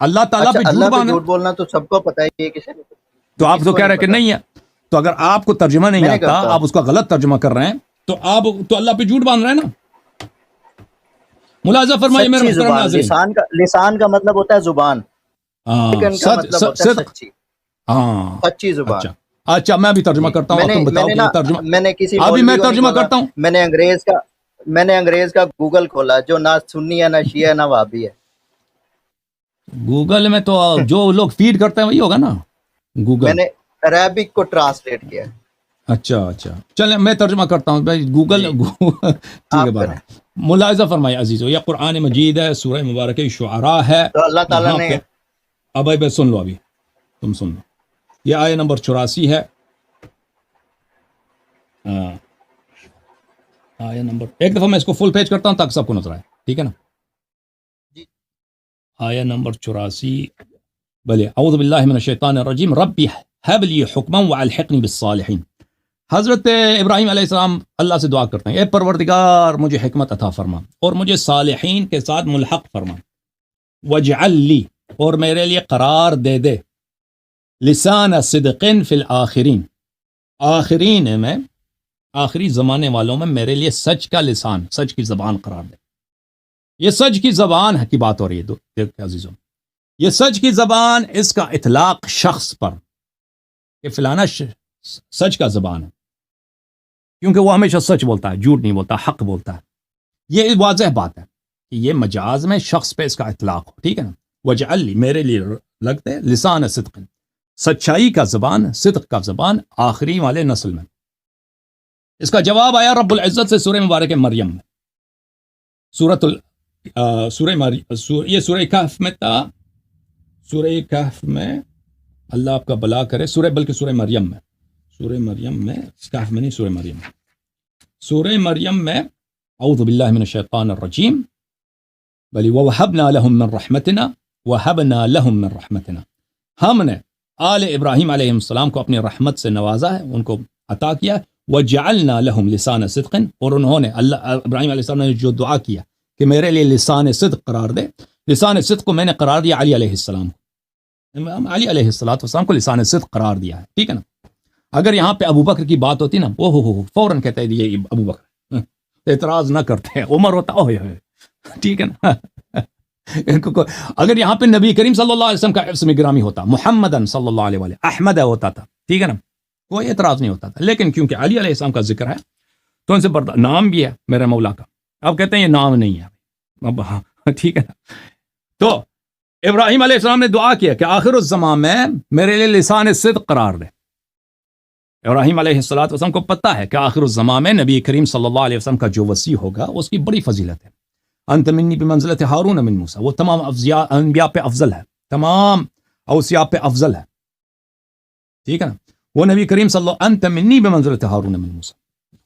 اللہ تعالیٰ پہ جھوٹ بولنا تو سب کو پتہ ہے, کسی نے تو آپ تو کہہ رہے کہ نہیں ہے. تو اگر آپ کو ترجمہ نہیں آتا, آپ اس کا غلط ترجمہ کر رہے ہیں تو آپ تو اللہ پہ جھوٹ باندھ رہے ہیں نا. ملاحظہ فرمائیے میرے محترم ناظرین, لسان کا مطلب ہوتا ہے زبان, سچی زبان. اچھا میں بھی ترجمہ کرتا ہوں, تم بتاؤ ترجمہ. میں نے کسی ابھی میں ترجمہ کرتا ہوں. میں نے انگریز کا گوگل کھولا جو نہ سنی ہے, نہ شیعہ ہے, نہ وہابی ہے. گوگل میں تو جو لوگ فیڈ کرتے ہیں وہی ہوگا نا گوگل. میں نے عربک کو ٹرانسلیٹ کیا. اچھا چلیں میں ترجمہ کرتا ہوں بھائی. گوگل ٹھیک ہے بارہ. ملاحظہ فرمائے عزیزو, یہ قرآن مجید ہے, سورہ مبارکہ شعراء ہے. تو اللہ تعالیٰ نے اب سن لو, ابھی تم سن لو. یہ آیہ نمبر 84 ہے. آیہ نمبر, ایک دفعہ میں اس کو فل پیج کرتا ہوں تاکہ سب کو نظر آئے, ٹھیک ہے نا. آیہ نمبر 84. بلے اعوذ باللہ من الشیطان الرجیم ربی ہب لی حکما والحقنی بالصالحین. حضرت ابراہیم علیہ السلام اللہ سے دعا کرتے ہیں, اے پروردگار مجھے حکمت عطا فرما اور مجھے صالحین کے ساتھ ملحق فرما. واجعل لی, اور میرے لیے قرار دے دے, لسان صدق فی الآخرین, آخرین میں, آخری زمانے والوں میں میرے لیے سچ کا لسان, سچ کی زبان قرار دے. یہ سچ کی زبان کی بات ہو رہی ہے عزیزوں. یہ سچ کی زبان, اس کا اطلاق شخص پر کہ فلانا سچ کا زبان ہے, کیونکہ وہ ہمیشہ سچ بولتا ہے, جھوٹ نہیں بولتا, حق بولتا ہے. یہ واضح بات ہے کہ یہ مجاز میں شخص پہ اس کا اطلاق ہو, ٹھیک ہے نا. وجعل لی, میرے لیے لگتے ہے لسان صدق, سچائی کا زبان, صدق کا زبان آخری والے نسل میں. اس کا جواب آیا رب العزت سے سورہ مبارک مریم میں. یہ سورہ کہف میں تھا, سورہ کہف میں, اللہ آپ کا بلا کرے, بلکہ سورہ مریم میں, سورہ مریم میں, کہف میں نہیں, سورہ مریم میں. سورہ مریم میں اعوذ باللہ من الشیطان الرجیم بلی وَوَهَبْنَا لَهُم مِّن رَحْمَتِنَا وَهَبْنَا لَهُم مِّن رَحْمَتِنَا. ہم نے آل ابراہیم علیہ السلام کو اپنی رحمت سے نوازا ہے, ان کو عطا کیا. وَجَعَلْنَا لَهُمْ لِسَانَ صِدْقٍ, اور انہوں نے ابراہیم علیہ السلام نے جو دعا کیا کہ میرے لیے لسان صدق قرار دے, لسان صدق کو میں نے قرار دیا علی علیہ السلام کو. علی علیہ السلام کو لسان صدق قرار دیا ہے, ٹھیک ہے نا. اگر یہاں پہ ابو بکر کی بات ہوتی نا, وہ فوراً کہتے ہیں یہ ابو بکر, اعتراض نہ کرتے. عمر ہوتا اوہ, ٹھیک ہے نا. اگر یہاں پہ نبی کریم صلی اللہ علیہ وسلم کا اسم گرامی ہوتا, محمدن صلی اللہ علیہ وسلم, احمد ہوتا تھا, ٹھیک ہے نا, کوئی اعتراض نہیں ہوتا تھا. لیکن کیونکہ علی علیہ السلام کا ذکر ہے تو ان سے نام بھی ہے میرے مولا کا. اب کہتے ہیں یہ نام نہیں ہے, اب ٹھیک ہے نا. تو ابراہیم علیہ السلام نے دعا کیا کہ آخر الزمان میں میرے لیے لسان صدق قرار دے. ابراہیم علیہ السلام کو پتہ ہے کہ آخر الزمان میں نبی کریم صلی اللہ علیہ وسلم کا جو وصی ہوگا اس کی بڑی فضیلت ہے. انت منی بمنزلت ہارون من موسیٰ، وہ تمام انبیاء پہ افضل ہے، تمام اوصیاء پہ افضل ہے، ٹھیک ہے نا. وہ نبی کریم صلی اللہ انت منی بمنزلت ہارون من موسیٰ،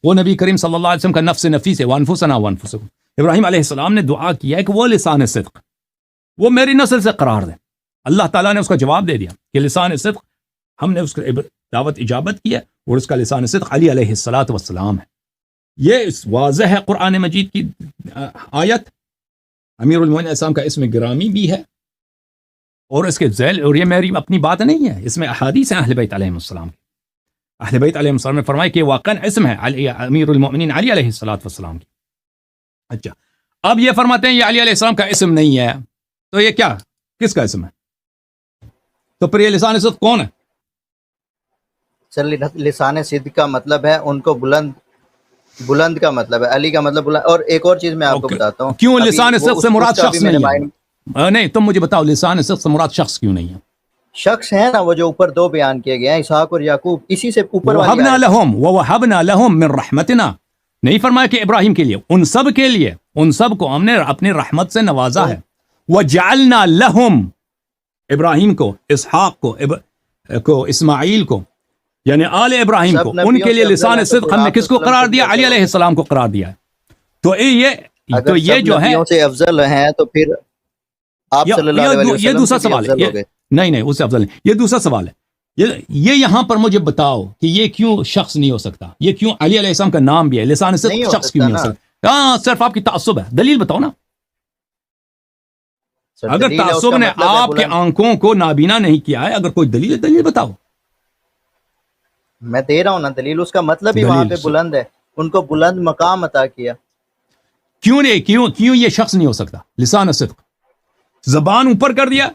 وہ نبی کریم صلی اللہ علیہ وسلم کا نفس نفیس ہے. وانفسنا وانفسکم، ابراہیم علیہ السلام نے دعا کیا ہے کہ وہ لسان صدق وہ میری نسل سے قرار دے. اللہ تعالیٰ نے اس کا جواب دے دیا کہ لسان صدق ہم نے اس کو دعوت اجابت کی ہے، اور اس کا لسان صدق علی علیہ الصلاۃ والسلام ہے. یہ واضح ہے قرآن مجید کی آیت. امیر المومنین علیہ السلام کا اسم گرامی بھی ہے، اور اس کے ذیل، اور یہ میری اپنی بات نہیں ہے، اس میں احادیث ہیں اہل بیت علیہ السلام کی. اہل بیت علیہ السلام نے فرمایا کہ واقعا اسم ہے امیر المؤمنین علی علیہ الصلوۃ والسلام کی. اچھا، اب یہ فرماتے ہیں یہ علی علیہ السلام کا اسم نہیں ہے، تو یہ کیا کس کا اسم ہے؟ تو پھر یہ لسان صدق کون ہے؟ سر لسان صدق کا مطلب ہے ان کو بلند کا مطلب ہے، علی کا مطلب بلند. اور ایک اور چیز میں آپ کو بتاتا ہوں، کیوں لسان صدق سے مراد شخص نہیں ہے؟ نہیں، تم مجھے بتاؤ لسان صدق سے مراد شخص کیوں نہیں ہے؟ شخص ہے نا وہ جو اوپر دو بیان کیے گئے ہیں، اسحاق اور یعقوب، اسی سے اوپر والی وَوَهَبْنَا لَهُمْ وَوَهَبْنَا لَهُمْ مِنْ رَحْمَتِنَا. نہیں فرمایا کہ ابراہیم کے لیے، ان سب کے لیے، ان سب کو ہم نے اپنی رحمت سے نوازا ہے. وَجَعَلْنَا لَهُمْ، ابراہیم کو، اسحاق کو اسماعیل کو، یعنی آل ابراہیم کو، ان کے لیے لسان صدق ہم نے کس کو قرار دیا؟ علی علیہ السلام کو قرار دیا ہے. تو یہ جو ہے سے افضل ہیں تو پھر آپ صلی اللہ علیہ وسلم یہ دوسرا سوال ہے. نہیں اس سے افضل نہیں. یہ دوسرا سوال ہے. یہ یہاں پر مجھے بتاؤ کہ یہ کیوں شخص نہیں ہو سکتا؟ یہ کیوں علی علیہ السلام کا نام بھی ہے، لسان صدق شخص کیوں نہیں ہو سکتا؟ ہاں، صرف آپ کی تعصب ہے. دلیل بتاؤ نا. اگر تعصب نے آپ کے آنکھوں کو نابینا نہیں کیا ہے، اگر کوئی دلیل بتاؤ. میں دے رہا ہوں نا دلیل، اس کا مطلب ہی وہاں پہ بلند ہے، ان کو بلند مقام عطا کیا. کیوں نہیں؟ کیوں یہ شخص نہیں ہو سکتا؟ لسان صدق زبان اوپر کر دیا،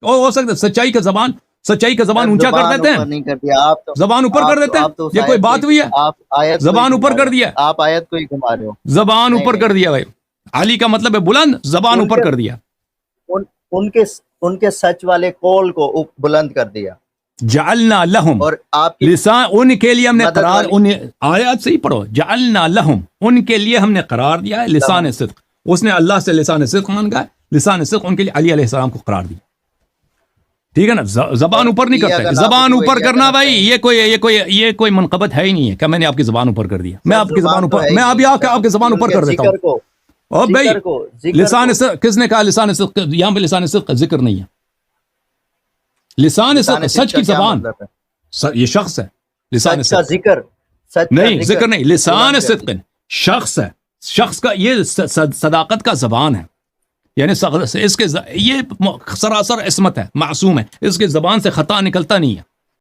ہو سکتا سچائی کا زبان اونچا کر دیتے ہیں، زبان اوپر کر دیتے ہیں. یہ کوئی بات ہوئی ہے؟ زبان اوپر کر دیا، آپ آیت کو ہی گھما رہے ہو. زبان اوپر کر دیا بھائی. علی کا مطلب ہے بلند، زبان اوپر کر دیا. ان کے سچ والے قول کو بلند کر دیا. جعلنا لہم، اور آپ لسان، ان کے لیے ہم نے قرار، آیات سے ہی پڑھو، جعلنا لہم، ان کے لیے ہم نے قرار دیا ہے لسان صدق. اس نے اللہ سے لسان صدق مانگا ہے، لسان صدق ان کے لیے علی علیہ السلام کو قرار دیا. ٹھیک ہے نا. زبان اوپر نہیں کرتے. زبان اوپر کرنا بھائی یہ کوئی منقبت ہے ہی نہیں ہے کہ میں نے آپ کی زبان اوپر کر دیا. میں آپ کی زبان اوپر، میں ابھی آپ کی زبان اوپر کر دیتا ہوں. اور بھائی لسان صدق کس نے کہا؟ لسان صدق یہاں پہ لسان صدق کا ذکر نہیں ہے. لسان صدق سچ کی زبان، یہ شخص ہے. لسان صدق ذکر نہیں، ذکر نہیں، لسان صدق شخص ہے. شخص کا یہ صداقت کا زبان ہے، یعنی اس کے یہ سراسر عصمت ہے، معصوم ہے، اس کے زبان سے خطا نکلتا نہیں ہے.